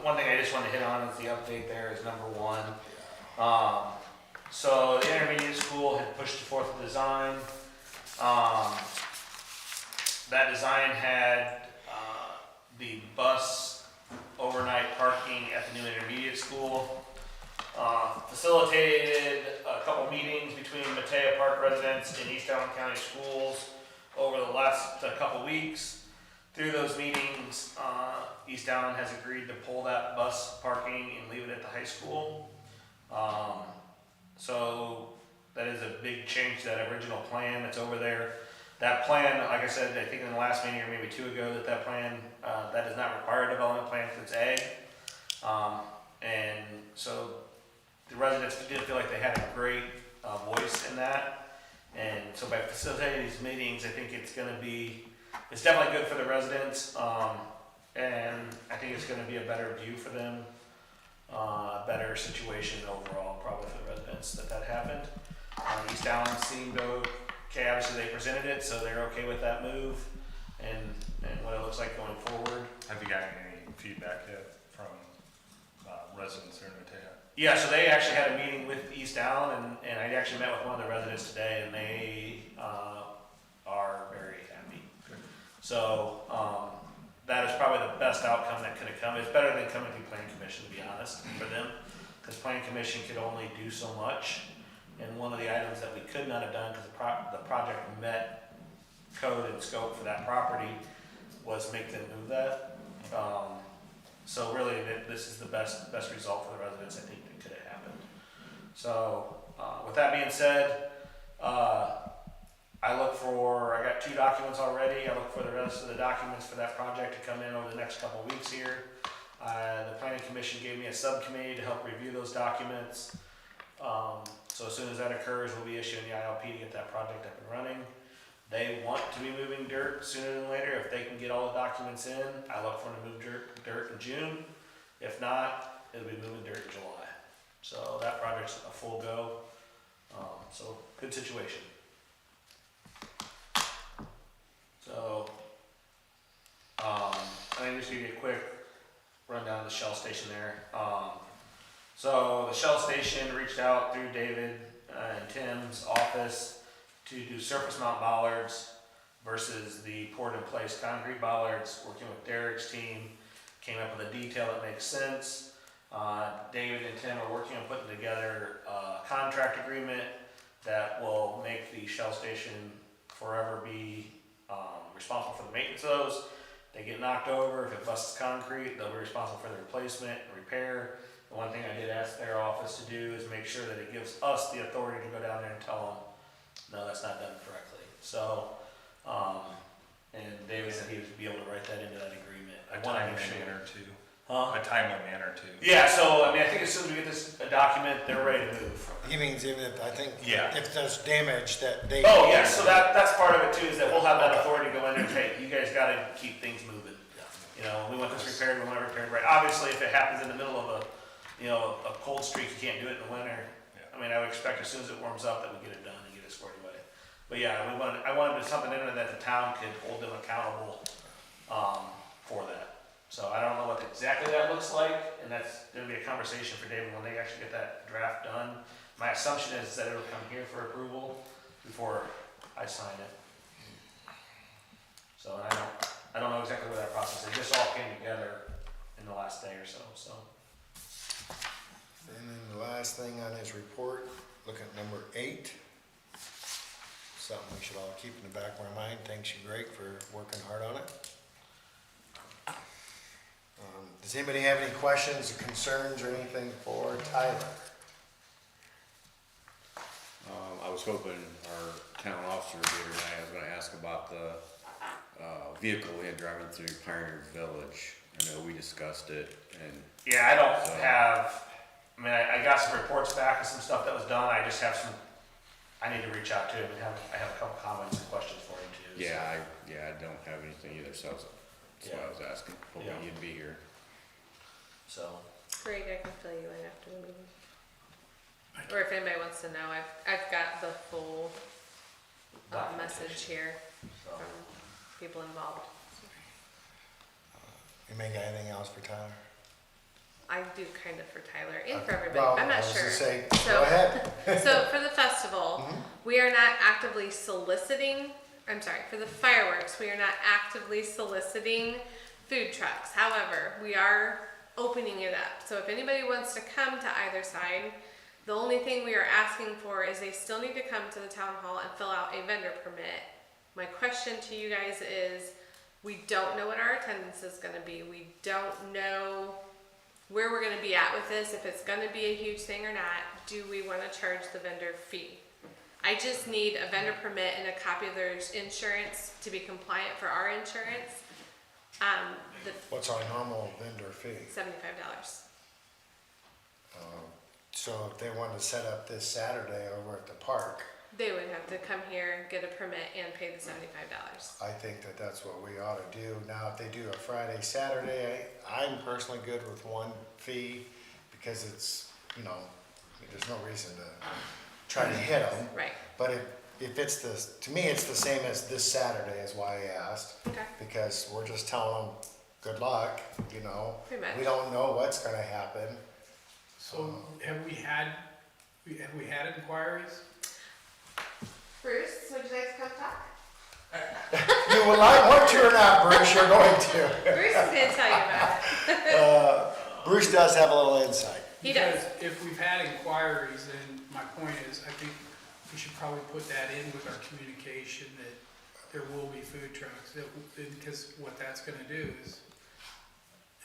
One thing I just want to hit on is the update there is number one. So the intermediate school had pushed forth a design. That design had the bus overnight parking at the new intermediate school. Facilitated a couple meetings between Mateo Park residents and East Allen County schools over the last couple weeks. Through those meetings, East Allen has agreed to pull that bus parking and leave it at the high school. So that is a big change to that original plan that's over there. That plan, like I said, I think in the last meeting or maybe two ago, that plan, that does not require a development plan because it's ag. And so the residents did feel like they had a great voice in that. And so by facilitating these meetings, I think it's definitely good for the residents. And I think it's gonna be a better view for them, a better situation overall, probably for the residents that happened. East Allen seemed okay, obviously they presented it, so they're okay with that move and what it looks like going forward. Have you gotten any feedback yet from residents there in Mateo? Yeah, so they actually had a meeting with East Allen, and I actually met with one of the residents today, and they are very happy. So that is probably the best outcome that could have come. It's better than coming through Planning Commission, to be honest, for them, because Planning Commission could only do so much. And one of the items that we could not have done, because the project met code and scope for that property, was make them move that. So really, this is the best result for the residents I think that could have happened. So with that being said, I got 2 documents already. I look for the rest of the documents for that project to come in over the next couple of weeks here. The Planning Commission gave me a subcommittee to help review those documents. So as soon as that occurs, we'll be issuing the ILP to get that project up and running. They want to be moving dirt sooner than later. If they can get all the documents in, I look for them to move dirt in June. If not, it'll be moving dirt in July. So that project's a full go. So good situation. So let me just give you a quick rundown of the Shell station there. So the Shell station reached out through David and Tim's office to do surface mount bollards versus the poured in place concrete bollards. Working with Derek's team, came up with a detail that makes sense. David and Tim are working on putting together a contract agreement that will make the Shell station forever be responsible for the maintenance of those. They get knocked over, if it busts concrete, they'll be responsible for the replacement and repair. The one thing I did ask their office to do is make sure that it gives us the authority to go down there and tell them, no, that's not done correctly. So, and David said he would be able to write that into that agreement. A timely manner too. Huh? A timely manner too. Yeah, so I mean, I think as soon as we get this document, they're ready to move. He means even if, I think, Yeah. if there's damage that they. Oh, yeah, so that's part of it too, is that we'll have that authority to go in there and say, you guys gotta keep things moving. You know, we want this repaired, we want it repaired right. Obviously, if it happens in the middle of a cold streak, you can't do it in the winter. Yeah. I mean, I would expect as soon as it warms up that we get it done and get it squared away. But yeah, I wanted something in there that the town could hold them accountable, for that. So I don't know what exactly that looks like, and that's gonna be a conversation for David when they actually get that draft done. My assumption is that it'll come here for approval before I sign it. So I don't know exactly what that process is. This all came together in the last day or so. And then the last thing on his report, look at number 8. Something we should all keep in the back of our mind. Thanks you, Greg, for working hard on it. Does anybody have any questions, concerns, or anything for Tyler? I was hoping our town officer would be here tonight. I was gonna ask about the, vehicle we had driving through Pioneer Village. I know we discussed it and, Yeah, I don't So- have, I mean, I got some reports back and some stuff that was done, I just have some, I need to reach out to him and I have a couple comments and questions for him too. so. I don't have anything either, so that's why I was asking, hoping Yeah. you'd be here. So, Greg, I can fill you in after the meeting. Or if anybody wants to know, I've got the full message here so. from people involved. You make anything else for Tyler? I do kind of for Tyler and for everybody. Well, I'm I not was sure. gonna say, So- go ahead. So for the festival, we are not actively soliciting, I'm sorry, for the fireworks, we are not actively soliciting food trucks. However, we are opening it up. So if anybody wants to come to either side, the only thing we are asking for is they still need to come to the town hall and fill out a vendor permit. My question to you guys is, we don't know what our attendance is gonna be. We don't know where we're gonna be at with this, if it's gonna be a huge thing or not. Do we wanna charge the vendor fee? I just need a vendor permit and a copy of their insurance to be compliant for our insurance. The What's our normal vendor fee? $75. So if they wanted to set up this Saturday over at the park, They would have to come here, get a permit, and pay the $75. I think that that's what we ought to do. Now, if they do a Friday, Saturday, I'm personally good with one fee because it's, there's no reason to try to hit them. Right. But if it's to me, it's the same as this Saturday is why I asked. Okay. Because we're just telling them, good luck, Pretty much. We don't know what's gonna happen. So have we had inquiries? Bruce, would you like to come talk? You will not want to or not, Bruce, you're going to. Bruce is gonna tell you about it. Bruce does have a little insight. He does. Because if we've had inquiries, then my point is, I think we should probably put that in with our communication that there will be food trucks. Because what that's gonna do is.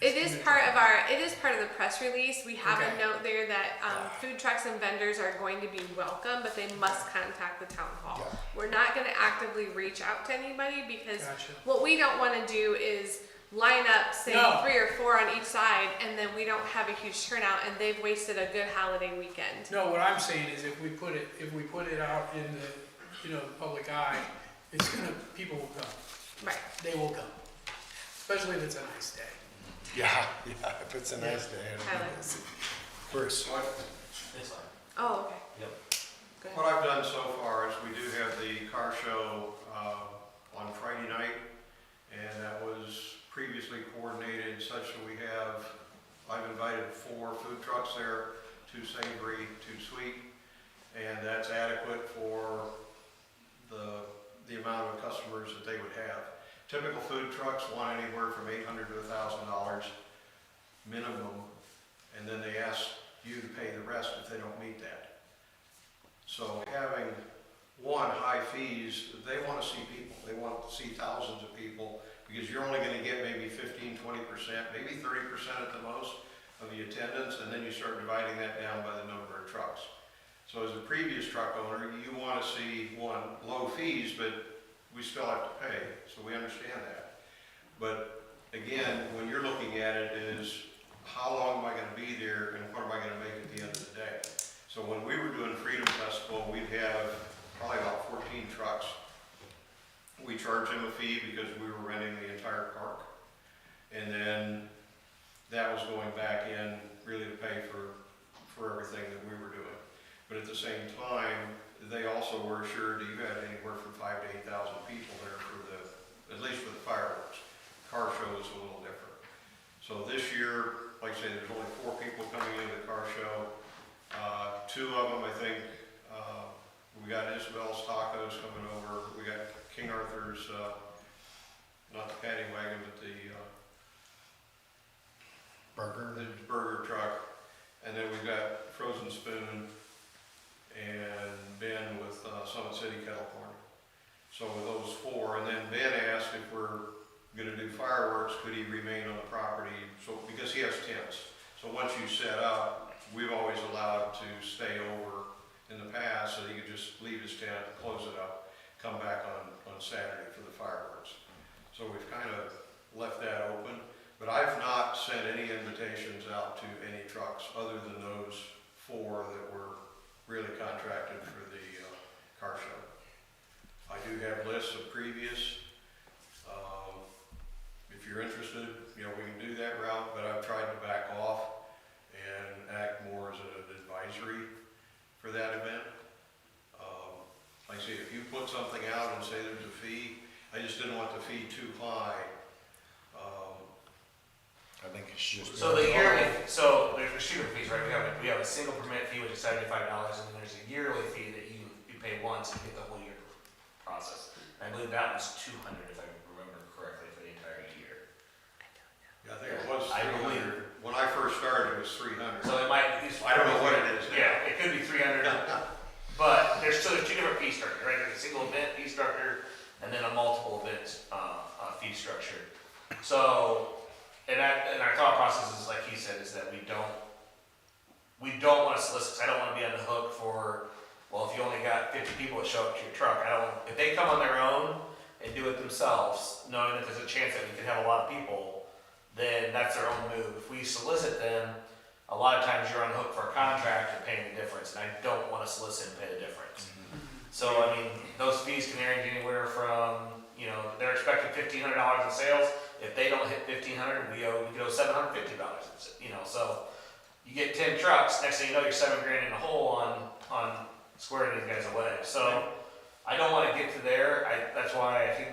It is part of the press release. We have Okay. a note there that food trucks and vendors are going to be welcome, but they must contact the town hall. Yeah. We're not gonna actively reach out to anybody because Gotcha. what we don't wanna do is line up, say, No. 3 or 4 on each side, and then we don't have a huge turnout and they've wasted a good holiday weekend. No, what I'm saying is if we put it out in the, the public eye, people will come. Right. They will come. Especially if it's a nice day. Yeah, if it's a nice day. it'll be Tyler. busy. Bruce. Oh, okay. Yep. Go ahead. What I've done so far is we do have the car show on Friday night, and that was previously coordinated such that I've invited 4 food trucks there, 2 savory, 2 sweet, and that's adequate for the amount of customers that they would have. Typical food trucks want anywhere from $800 to $1,000 minimum, and then they ask you to pay the rest if they don't meet that. So having high fees, they want to see people. They want to see thousands of people because you're only going to get maybe 15, 20%, maybe 30% at the most of the attendance, and then you start dividing that down by the number of trucks. So as a previous truck owner, you want to see low fees, but we still have to pay, so we understand that. But again, when you're looking at it is, how long am I gonna be there and what am I gonna make at the end of the day? So when we were doing Freedom Festival, we'd have probably about 14 trucks. We charged them a fee because we were renting the entire park. And then that was going back in really to pay for everything that we were doing. But at the same time, they also were assured that you had anywhere from 5,000 to 8,000 people there at least for the fireworks. Car show is a little different. So this year, like I say, there's only 4 people coming into the car show. 2 of them, I think, we got Isabel's Tacos coming over. We got King Arthur's, not the paddy wagon, but the burger truck. And then we've got Frozen Spoon and Ben with Summit City Kettle Corn. So with those 4, and then Ben asked if we're gonna do fireworks, could he remain on the property? So, because he has tents. So once you set up, we've always allowed to stay over in the past, so he could just leave his tent, close it up, come back on Saturday for the fireworks. So we've kind of left that open, but I've not sent any invitations out to any trucks other than those 4 that were really contracted for the car show. I do have lists of previous. If you're interested, you know, we can do that route, but I've tried to back off and act more as an advisory for that event. Like I say, if you put something out and say there's a fee, I just didn't want the fee too high. I think it's just. So the yearly, so there's the shooter fees, right? We have a single permit fee, which is $75, and then there's a yearly fee that you pay once and get the whole year process. And I believe that was $200, if I remember correctly, for the entire year. Yeah, I think it was I believe. 300. When I first started, it was 300. So it might. I don't know what it is now. Yeah, it could be 300. But there's 2 different fee structures, right? There's a single event fee structure, and then a multiple events fee structure. So, and our thought process is, like he said, is that we don't want to solicit. I don't want to be on the hook for, well, if you only got 50 people that show up to your truck, if they come on their own and do it themselves, knowing that there's a chance that we could have a lot of people, then that's their own move. If we solicit them, a lot of times you're on the hook for a contract and paying the difference, and I don't want to solicit and pay the difference. So, I mean, those fees can range anywhere from, you know, they're expecting $1,500 in sales. If they don't hit $1,500, we owe $750, you know, so you get 10 trucks, next thing you know, you're $7 grand in the hole on squaring these guys away. So, I don't want to get to there. That's why I think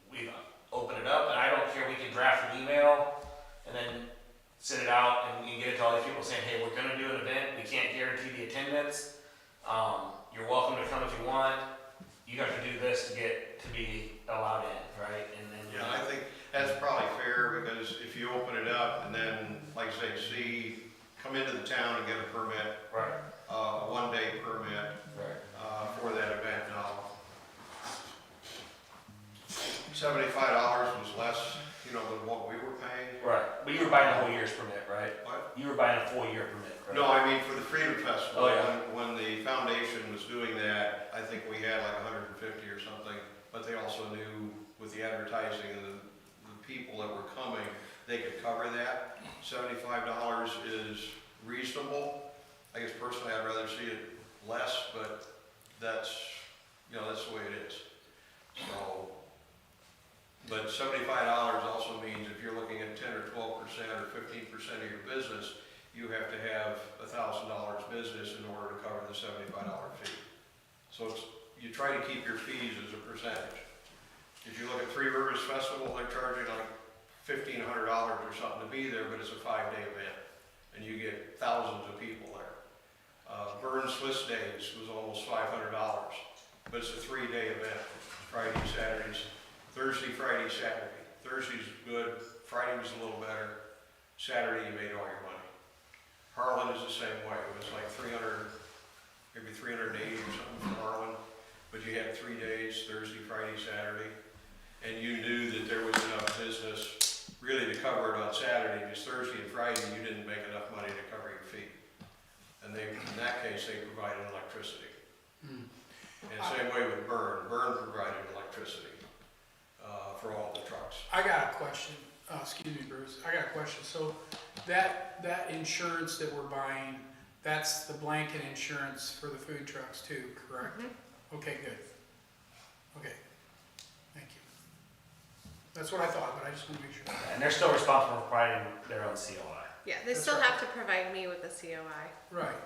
we open it up, and I don't care, we can draft an email and then send it out and you get it to all these people saying, hey, we're gonna do an event, we can't guarantee the attendance. You're welcome to come if you want. You have to do this to be allowed in, right? And then Yeah, I think that's probably fair, because if you open it up and then, like I say, come into the town and get a permit, right, a 1-day permit, right. for that event. Now, $75 was less, you know, than what we were paying. Right, but you were buying a whole year's permit, right? What? You were buying a full year permit, correct? No, I mean for the Freedom Festival. Oh, yeah. When the foundation was doing that, I think we had like 150 or something, but they also knew with the advertising and the people that were coming, they could cover that. $75 is reasonable. I guess personally I'd rather see it less, but that's, you know, that's the way it is. So, but $75 also means if you're looking at 10 or 12% or 15% of your business, you have to have $1,000 business in order to cover the $75 fee. So you try to keep your fees as a percentage. If you look at Three Rivers Festival, they're charging like $1,500 or something to be there, but it's a 5-day event, and you get thousands of people there. Burn Swiss Days was almost $500, but it's a 3-day event, Friday, Saturdays, Thursday, Friday, Saturday. Thursday's good, Friday was a little better, Saturday you made all your money. Harlan is the same way, it was like 300, maybe 380 or something for Harlan, but you had 3 days, Thursday, Friday, Saturday, and you knew that there was enough business really to cover it on Saturday, because Thursday and Friday you didn't make enough money to cover your fee. And they, in that case, they provided electricity. And same way with Burn provided electricity for all the trucks. I got a question, excuse me, Bruce, I got a question. So that insurance that we're buying, that's the blanket insurance for the food trucks too, correct? Mm-hmm. Okay, good. Okay, thank you. That's what I thought, but I just want to make sure. And they're still responsible for providing their own COI. Yeah, they That's still right. have to provide me with a COI. Right,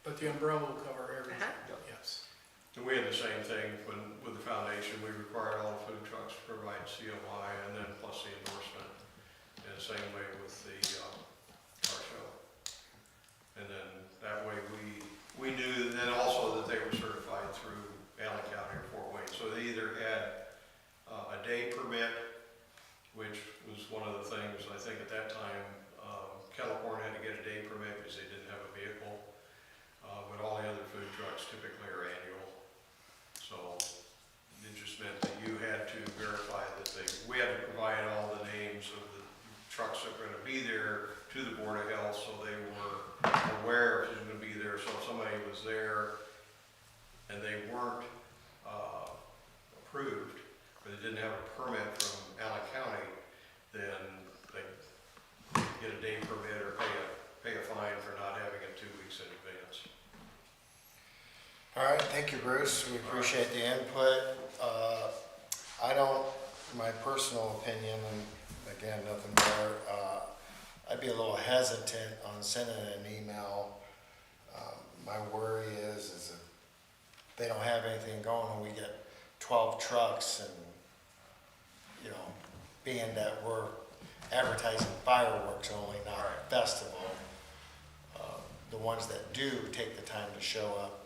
but the umbrella will cover everything, yes. And we had the same thing with the foundation, we required all the food trucks to provide COI and then plus the endorsement. And the same way with the car show. And then that way we knew then also that they were certified through Allen County or Fort Wayne. So they either had a day permit, which was one of the things, I think at that time, California had to get a day permit because they didn't have a vehicle. But all the other food trucks typically are annual. So it just meant that you had to verify that we had to provide all and they weren't approved, or they didn't have a permit from Allen County, then they get a day permit or pay a fine for not having it 2 weeks in advance. All right, thank you, Bruce. We appreciate the input. My personal opinion, and again, nothing more, I'd be a little hesitant on sending an email. My worry is if they don't have anything going and we get 12 trucks and, you know, being that we're advertising fireworks only, not festival, the ones that do take the time to show up,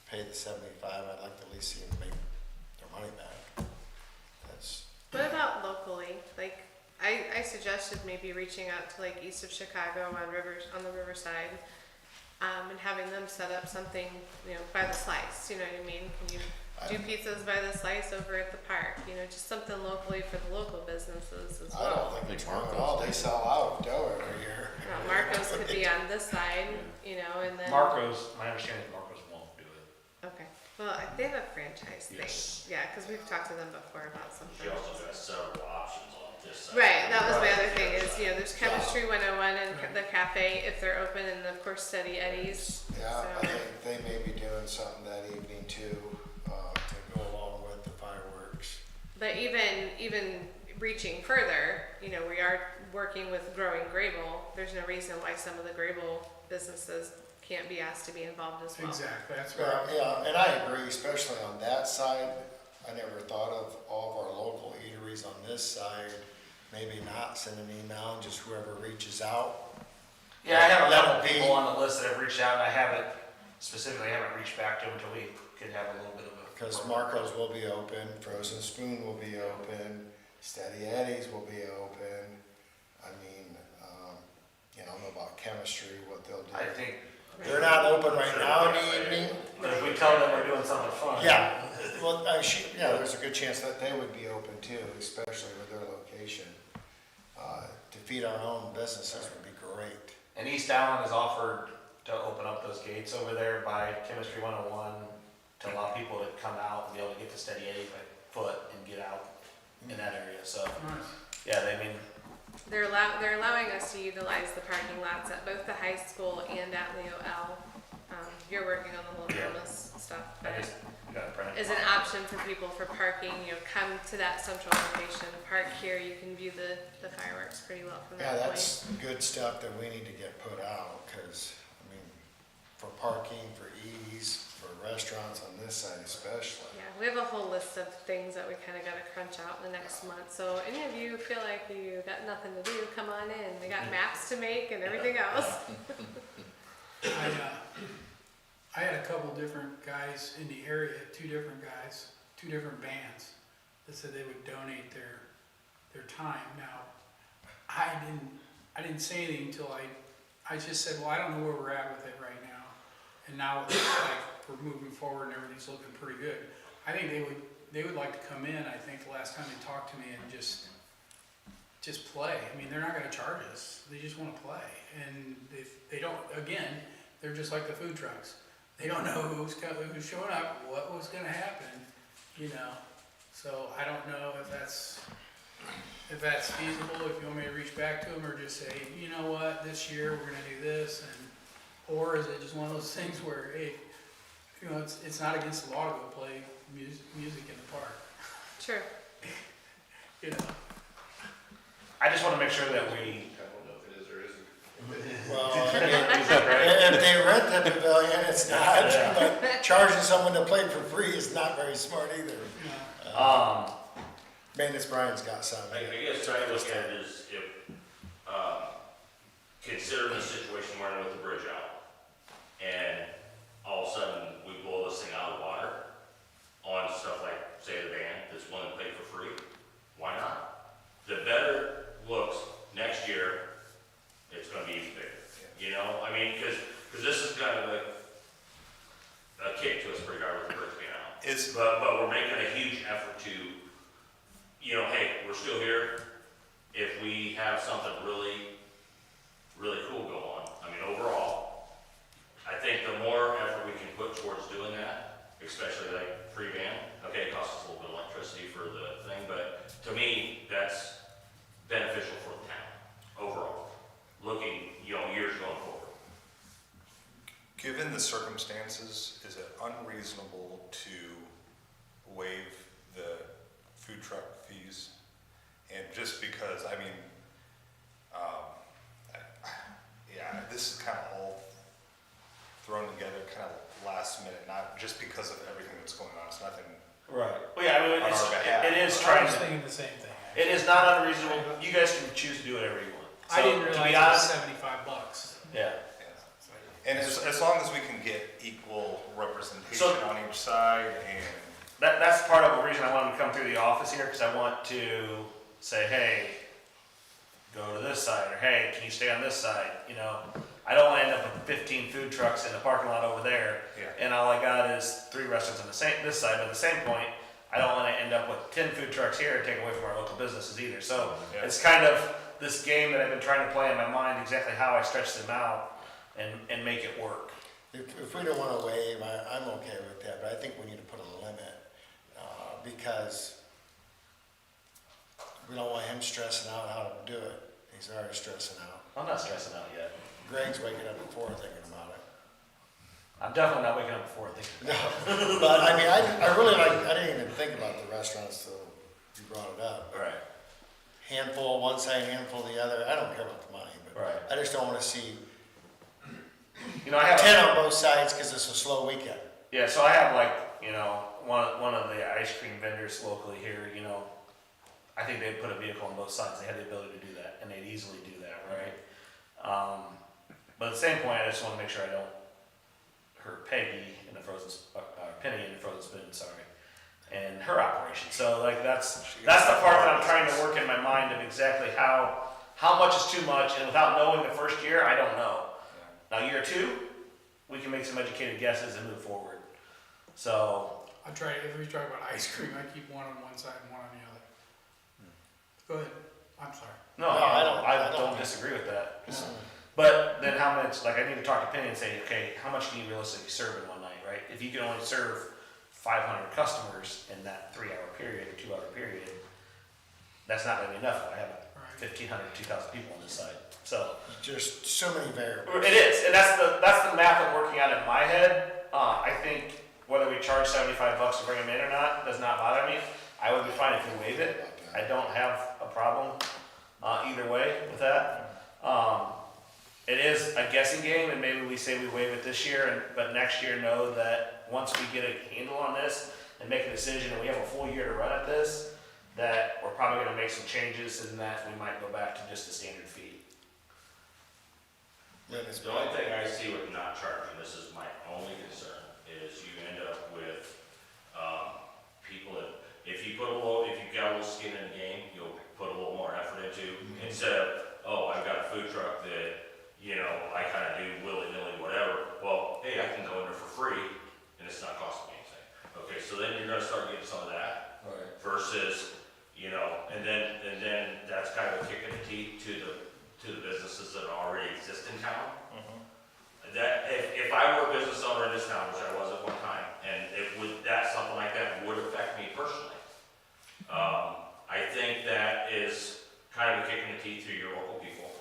pay the 75, I'd like to at least see them make their money back. That's. What about locally? Like, I suggested maybe reaching out to like east of Chicago on the riverside, and having them set up something, you know, by the slice, you know what I mean? Can you do pizzas by the slice over at the park? You know, just something locally for the local businesses as I well. don't think it's wrong at all. They sell out of dough every year. Well, Marco's could be on this side, you know, and then. Marco's, my understanding is Marco's won't do it. Okay, well, they have a franchise thing. Yes. Yeah, because we've talked to them before about something. She also got several options on this side. Right, that was my other thing is, you know, there's Chemistry 101 and the cafe if they're open, and of course Steady Eddie's. Yeah, So- I think they may be doing something that evening too, to go along with the fireworks. But even reaching further, you know, we are working with growing Grable. There's no reason why some of the Grable businesses can't be asked to be involved as well. Exactly, that's where Well, yeah, and I agree, especially on that side. I never thought of all of our local eateries on this side, maybe not send an email and just whoever reaches out. Yeah, I have a That couple would be- people on the list that have reached out, and I haven't reached back to them until we could have a little bit of a. Because Marco's will be open, Frozen Spoon will be open, Steady Eddie's will be open. I mean, you know, I don't know about Chemistry, what they'll do. I think, They're not open right now in the evening. but if we tell them we're doing something fun. Yeah, well, yeah, there's a good chance that they would be open too, especially with their location. To feed our own businesses would be great. And East Allen has offered to open up those gates over there by Chemistry 101 to allow people to come out and be able to get to Steady Eddie by foot and get out in that area. So, Nice. yeah, they mean, They're allowing us to utilize the parking lots at both the high school and at Leo-L. You're working on the whole premise stuff, but I just got to print it. as an option for people for parking, you know, come to that central location, park here, you can view the fireworks pretty well from Yeah, that point. that's good stuff that we need to get put out, because, I mean, for parking, for ease, for restaurants on this side especially. Yeah, we have a whole list of things that we kind of got to crunch out in the next month. So any of you feel like you got nothing to do, come on in. We got maps to make and everything else. I had a couple different guys in the area, two different bands that said they would donate their time. Now, I didn't say anything until I just said, well, I don't know where we're at with it right now. And now it looks like we're moving forward and everything's looking pretty good. I think they would like to come in. I think the last time they talked to me and just play. I mean, they're not gonna charge us. They just wanna play. And if they don't, again, they're just like the food trucks. They don't know who's showing up, what was gonna happen, you know? So I don't know if that's feasible, if you want me to reach back to them or just say, you know what, this year we're gonna do this, or is it just one of those things where, hey, you know, it's not against the law to go play music in the park, True. you know? I just want to make sure that we. I don't know if it is or isn't. Well, I mean, if they rent the pavilion, it's not, but charging someone to play for free is not very smart either. Maintenance Brian's got some. I guess trying to look at it is if, considering the situation we're in with the bridge out, and all of a sudden we blow this thing out of the water on stuff like, say, the band that's willing to pay for free, why not? The better looks next year, it's gonna be even bigger, you know? I mean, cause this is kind of a kick to us pretty hard with the bridge being out. But we're making a huge effort to, you know, hey, we're still here. If we have something really, really cool go on, I mean, overall, I think the more effort we can put towards doing that, especially like free van, okay, it costs us a little bit of electricity for the thing, but to me, that's beneficial for the town overall, looking, years going forward. Given the circumstances, is it unreasonable to waive the food truck fees? And just because, yeah, this is kind of all thrown together kind of last minute, not just because of everything that's going on. It's nothing. Right. Well, yeah, I mean, On our behalf. it is I trying was to, thinking the same thing. it is not unreasonable. You guys can choose to do whatever you want. I didn't to realize be it was honest, $75. yeah. And as long as we can get equal representation So- on each side and. That's part of the reason I wanted to come through the office here, because I want to say, hey, go to this side, or hey, can you stay on this side? I don't want to end up with 15 food trucks in the parking lot over there, Yeah. and all I got is 3 restaurants on this side. But at the same point, I don't want to end up with 10 food trucks here and take away from our local businesses either. So Yeah. it's kind of this game that I've been trying to play in my mind, exactly how I stretch them out and make it work. If we don't want to waive, I'm okay with that, but I think we need to put a limit, because we don't want him stressing out how to do it. He's already stressing out. I'm not stressing out yet. Greg's waking up at 4 thinking about it. I'm definitely not waking up before thinking. No, but I mean, I really I didn't even think about the restaurants till you brought it up. Right. Handful one side, handful the other, I don't care about the money, but Right. I just don't want to see I have 10 on both sides because it's a slow weekend. Yeah, so I have one of the ice cream vendors locally here, I think they'd put a vehicle on both sides. They had the ability to do that, and they'd easily do that, right? But at the same point, I just want to make sure I don't hurt Peggy in the Penny in the frozen spoon, sorry, and her operation. So that's the part that I'm trying to work in my mind of exactly how much is too much, and without knowing the first year, I don't know. Now, year 2, we can make some educated guesses and move forward. So, If we talk about ice cream, I keep one on one side and one on the other. Go ahead, I'm sorry. no, I I don't don't disagree with that. But then how much, I need to talk to Penny and say, okay, how much can you realistically serve in one night, right? If you can only serve 500 customers in that 3-hour period or 2-hour period, that's not gonna be enough if I have 1,500, 2,000 people on this side. So, Just so many variables. it is, and that's the math I'm working on in my head. I think whether we charge $75 to bring them in or not does not bother me. I would be fine if we waive it. I don't have a problem either way with that. It is a guessing game, and maybe we say we waive it this year, but next year know that once we get a handle on this and make a decision, and we have a full year to run at this, that we're probably going to make some changes, and that we might go back to just a standard fee. The only thing I see with not charging, this is my only concern, is you end up with, people that, if you got a little skin in the game, you'll put a little more effort into, instead of, oh, I've got a food truck that, I kinda do willy-nilly whatever, well, hey, I can go in there for free, and it's not costing me anything. Okay, so then you're gonna start getting some of that, versus, and then that's kind of a kick in the teeth to the businesses that already exist in town. That, if I were a business owner in this town, which I was at one time, and something like that would affect me personally. I think that is kind of a kick in the teeth to your local people.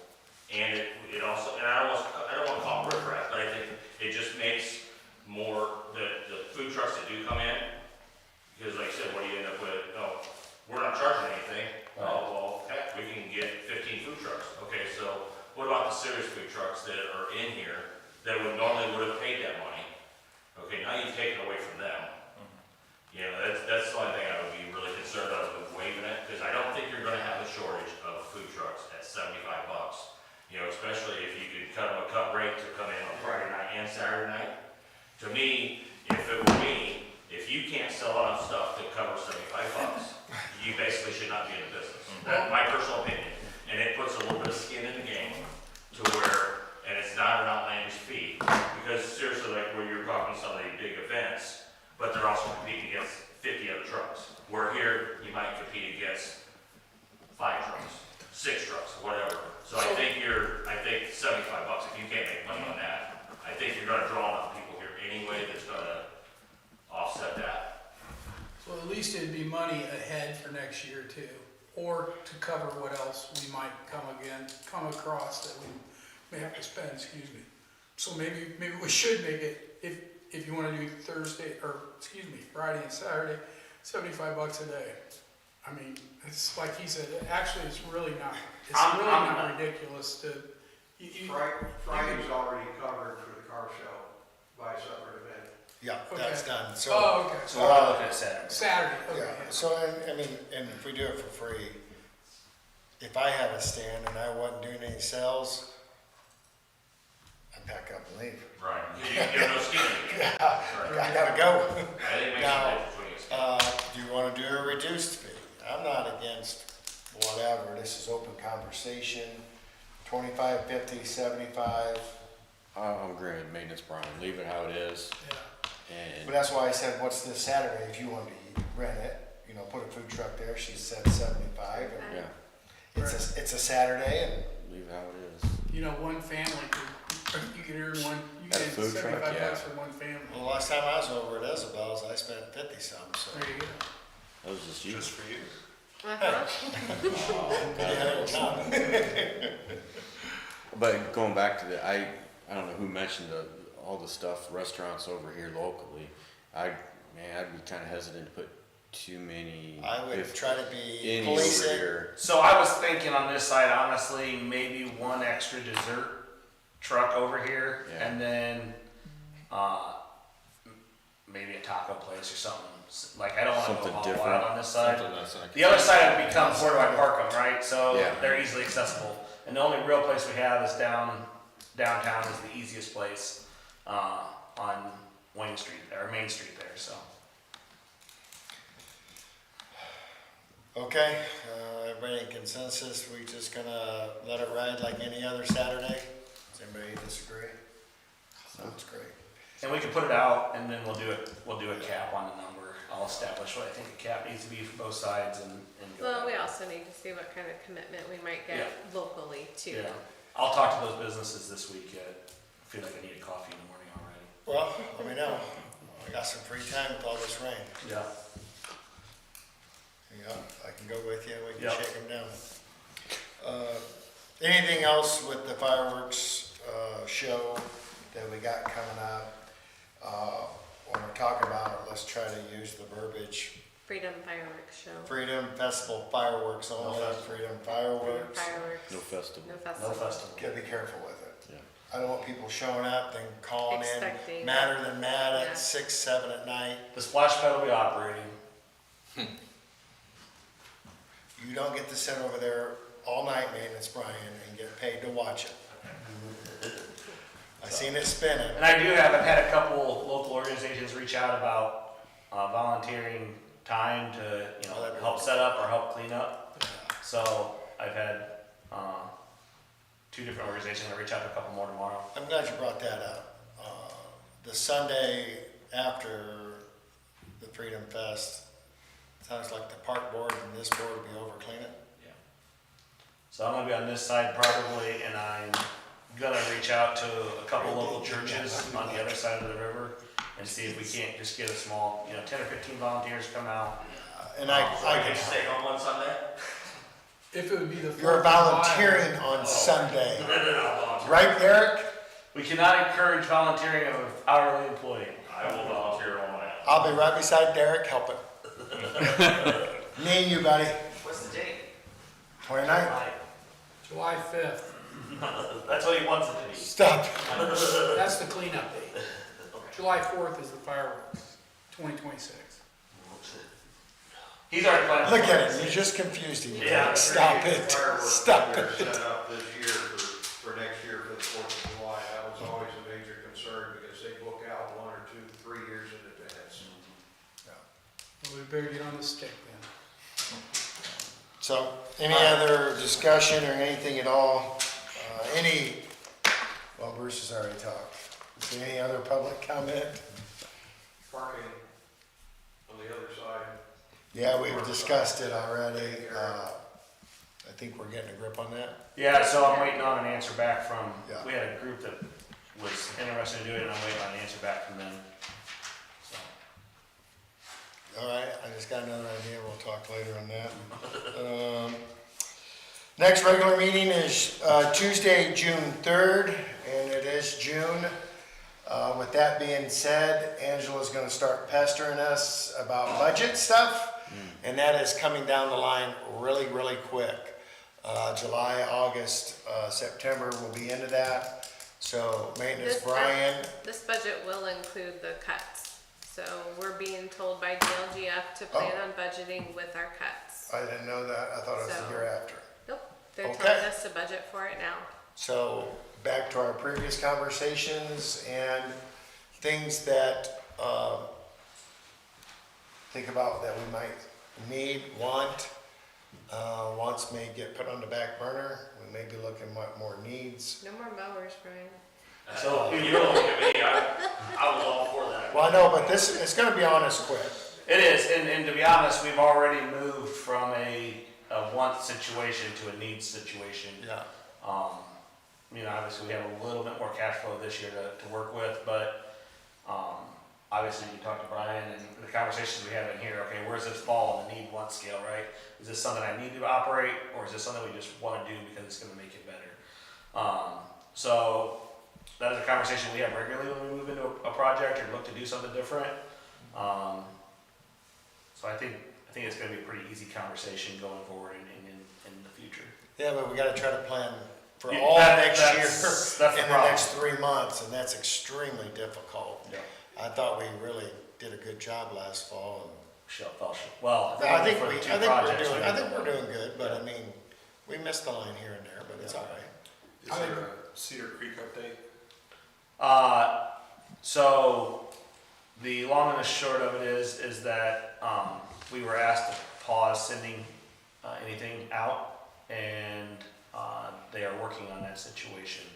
And it also, and I don't want to call them riffraff, but I think it just makes more, the food trucks that do come in, because like I said, what do you end up with? Oh, we're not charging anything. Oh, well, heck, we can get 15 food trucks. Okay, so what about the serious food trucks that are in here that would have paid that money? Okay, now you've taken away from them. That's the only thing I would be really concerned about with waiving it, because I don't think you're gonna have a shortage of food trucks at $75. Especially if you could cut them a cut rate to come in on Friday night and Saturday night. To me, if it were me, if you can't sell enough stuff to cover $75, you basically should not be in the business. That's my personal opinion. And it puts a little bit of skin in the game to where, and it's not an outlandish fee. Because seriously, like where you're talking some of the big events, but they're also competing against 50 other trucks. Where here, you might compete against 5 trucks, 6 trucks, whatever. So I think $75, if you can't make money on that, I think you're gonna draw enough people here anyway that's gonna offset least it'd be money ahead for next year too, or to cover what else we might come across that we may have to spend, excuse me. So maybe we should make it, if you wanna do Friday and Saturday, $75 a day. I mean, it's like he said, actually, it's really not ridiculous to. Friday's already covered for the car show by a separate event. Yeah, that's done, so. Oh, okay. So we're looking at Saturday. Saturday, okay. Yeah, so, I mean, and if we do it for free, if I had a stand and I wasn't doing any sales, I'd pack up and leave. Right, you have no skin in the game. I gotta go. I think it makes Now, a difference between a skin. Do you wanna do a reduced fee? I'm not against whatever, this is open conversation, 25, 50, 75. I'm agreeing with maintenance, Brian, leave it how it is, Yeah. and. But that's why I said, what's this Saturday, if you wanted to rent it, you know, put a food truck there, she said 75. And Yeah, it's a Saturday and leave it how it is. You know, one family you could earn you At a get food truck, $75 yeah. for one family. well, last time I was over at Isabel's, I spent 50 some, so. There you go. That was just you. Just for you. But going back to I don't know who mentioned all the stuff, restaurants over here locally. I'd be kind of hesitant to put too many. I would if try to be any police over it. here. So I was thinking on this side, honestly, maybe one extra dessert truck over here, Yeah. and then maybe a taco place or something. Like I don't want to go Something all different. wild on this side. Something that's like. The other side would become where do I park them, right? So Yeah. they're easily accessible. And the only real place we have is downtown is the easiest place on Wayne Street or Main Street there. So Okay, everybody in consensus, we just gonna let it ride like any other Saturday? Does anybody disagree? Sounds great. and we can put it out, and then we'll do a cap on the number. I'll establish what I think a cap needs to be for both sides and go. Well, that we way. also need to see what kind of commitment we might get Yeah. locally too. Yeah, I'll talk to those businesses this week. I feel like I need a coffee in the morning already. Well, let me know. I got some free time with all this rain. Yeah. Yeah, I can go with you, we can Yeah. shake them down. Anything else with the fireworks, show that we got coming up? When we're talking about it, let's try to use the verbiage, Freedom Fireworks Show. Freedom Festival fireworks only, Freedom fireworks. Fireworks. No festival. No No festival. festival. Gotta be careful with it. Yeah. I don't want people showing up and calling in, Expecting. madder than mad Yeah. at 6, 7 at night. The splash pad will be operating. You don't get to sit over there all night, maintenance Brian, and get paid to watch it. I seen it spinning. And I've had a couple local organizations reach out about volunteering time to, help set up or help clean up. So I've had 2 different organizations that reach out to a couple more tomorrow. I'm glad you brought that up. The Sunday after the Freedom Fest, sounds like the park board and this board will be over cleaning. So I'm gonna be on this side probably, and I'm gonna reach out to a couple local churches on the other side of the river and see if we can't just get a small, 10 or 15 volunteers come out. And I can, stay home on Sunday? If it would be the. you're 4th of July, volunteering on Sunday, I'll volunteer. right Derek? We cannot encourage volunteering of an hourly employee. I will volunteer all night. I'll be right beside Derek helping. Me and you, buddy. What's the date? 29th. July 5th. That's what he wants it to be. Stop. That's the cleanup date. July 4th is the fireworks, 2026. He's already planned. Look at it, you just confused him. Yeah. Stop it. Stop Fireworks it. that are set up this year for next year for the 4th of July, that was always a major concern because they book out 1 or 2, 3 years in advance. Well, we better get on the stick then. So, any other discussion or anything at all? Well, Bruce has already talked. Is there any other public comment? Parking on the other side. Yeah, we've discussed it already. I think we're getting a grip on that. Yeah, so I'm waiting on an answer back from, Yeah. we had a group that was interested in doing it, and I'm waiting on an answer back from them. So, All right, I just got another idea, we'll talk later on that. Next regular meeting is Tuesday, June 3rd, and it is June. With that being said, Angela's gonna start pestering us about budget stuff, and that is coming down the line really, really quick. July, August, September, we'll be into that. So maintenance, Brian, This budget will include the cuts. So we're being told by DLGF to plan on budgeting with our cuts. I didn't know that, I thought it was the year after. Nope, they're Okay. telling us to budget for it now. So back to our previous conversations and things that, think about that we might need, want. Wants may get put on the back burner. We may be looking at more needs. No more mowers, Brian. So, you don't look at me, I was all for that. Well, I know, but this, it's gonna be on us quick. It is, and to be honest, we've already moved from a want situation to a need situation. Yeah. Obviously we have a little bit more cash flow this year to work with, but, obviously you talk to Brian and the conversations we have in here, okay, where does this fall on the need want scale, right? Is this something I need to operate, or is this something we just wanna do because it's gonna make it better? So that is a conversation we have regularly when we move into a project or look to do something different. So I think it's gonna be a pretty easy conversation going forward in the future. Yeah, but we gotta try to plan for Yeah, all next year that's the in the problem. next 3 months, and that's extremely difficult. Yeah. I thought we really did a good job last fall. Well, And I think for the we're two projects doing good, but I mean, we missed the line here and there, but it's all right. Is there a Cedar Creek update? So the long and the short of it is that we were asked to pause sending anything out, and they are working on that situation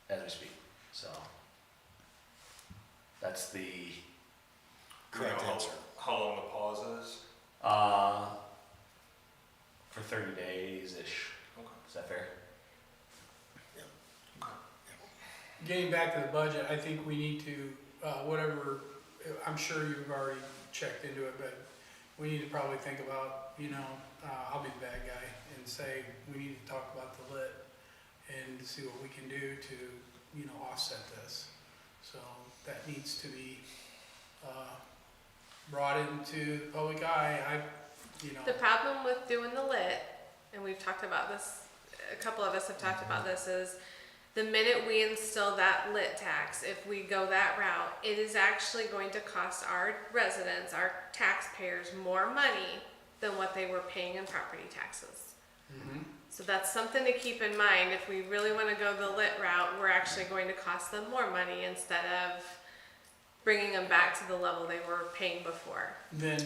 as we speak. So that's the Correct answer. How long the pause is? for 30 days-ish. Okay. Is that fair? Getting back to the budget, I think we need to, whatever, I'm sure you've already checked into it, but we need to probably think about, I'll be the bad guy and say, we need to talk about the lit and see what we can do to, offset this. So that needs to be, brought into the public eye. The problem with doing the lit, and we've talked about this, a couple of us have talked about this, is the minute we instill that lit tax, if we go that route, it is actually going to cost our residents, our taxpayers, more money than what they were paying in property taxes. So that's something to keep in mind. If we really want to go the lit route, we're actually going to cost them more money instead of bringing them back to the level they were paying before. Then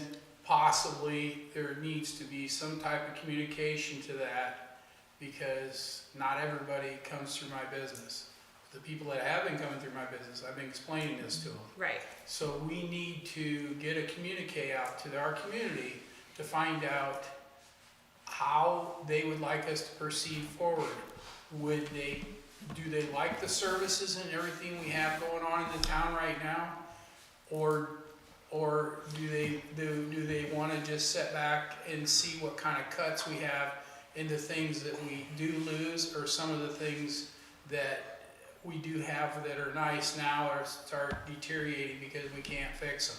possibly there needs to be some type of communication to that, because not everybody comes through my business. The people that have been coming through my business, I've been explaining this to them. Right. So we need to get a communique out to our community to find out how they would like us to proceed forward. Do they like the services and everything we have going on in the town right now? Or do they want to just sit back and see what kind of cuts we have into things that we do lose, or some of the things that we do have that are nice now or start deteriorating because we can't fix them?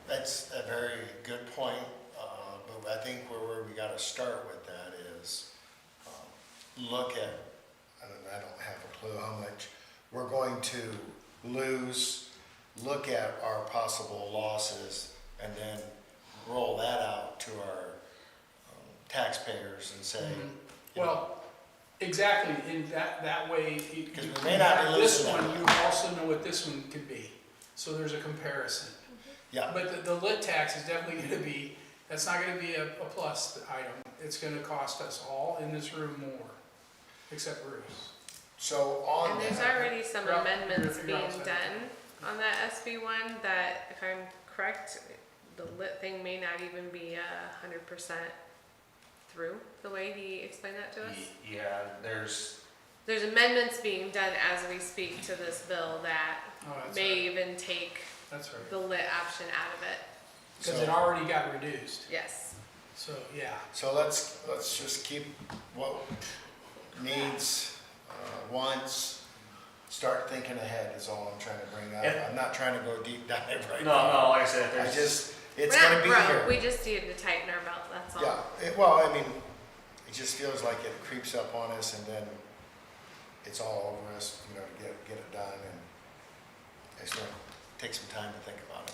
That's a very good point, but I think where we gotta start with that is, look at, I don't have a clue how much we're going to lose, look at our possible losses, and then roll that out to our taxpayers and say, Well, exactly, in that way, because we may not be this losing one, that you much. also know what this one could be, so there's a comparison. Yeah, But the lit tax is definitely gonna be, that's not gonna be a plus item, it's gonna cost us all in this room more, except Bruce. so on And there's that, already some You're out- amendments you're being outside. done on that SB1 that, if I'm correct, the lit thing may not even be 100% through the way he explained that to us. Yeah, there's There's amendments being done as we speak to this bill that Oh, that's may right. even take That's right. the lit option out of it. Cause it already got reduced, Yes. so, yeah. So let's just keep what needs, wants, start thinking ahead is all I'm trying to bring up. Yeah. I'm not trying to go deep dive right No, now. like I said, I there's. just, it's We're gonna not be broke, here. we just need to tighten our belt, that's all. Yeah, well, I mean, it just feels like it creeps up on us and then it's all over us, you know, to get it done, and it's gonna take some time to think about it.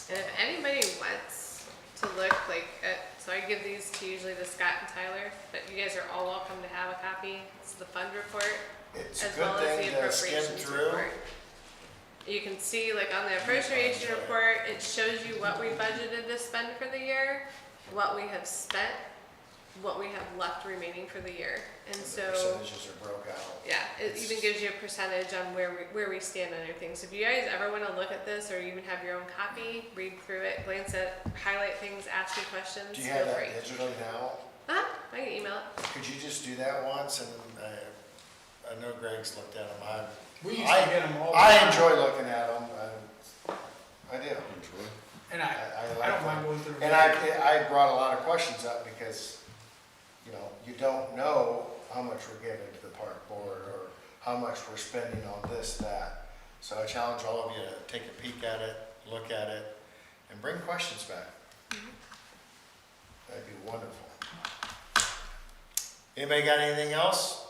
And if anybody wants to look like, so I give these to usually to Scott and Tyler, but you guys are all welcome to have a copy. It's the fund report It's a as well good as the thing to skim appropriations through. report. You can see like on the appropriation report, it shows you what we budgeted to spend for the year, what we have spent, what we have left remaining for the year. And The so, percentages are broke out. yeah, it even gives you a percentage on where we stand on everything. So if you guys ever want to look at this or even have your own copy, read through it, glance at, highlight things, ask me questions, Do you feel have free. that digitally now? I can email it. Could you just do that once, and I know Greg's looked at them, We used to get them all. the I time. enjoy looking at them, I do. And I I like don't mind them. going through. And I brought a lot of questions up because, you know, you don't know how much we're giving to the park board or how much we're spending on this, that. So I challenge all of you to take a peek at it, look at it, and bring questions back. That'd be wonderful. Anybody got anything else?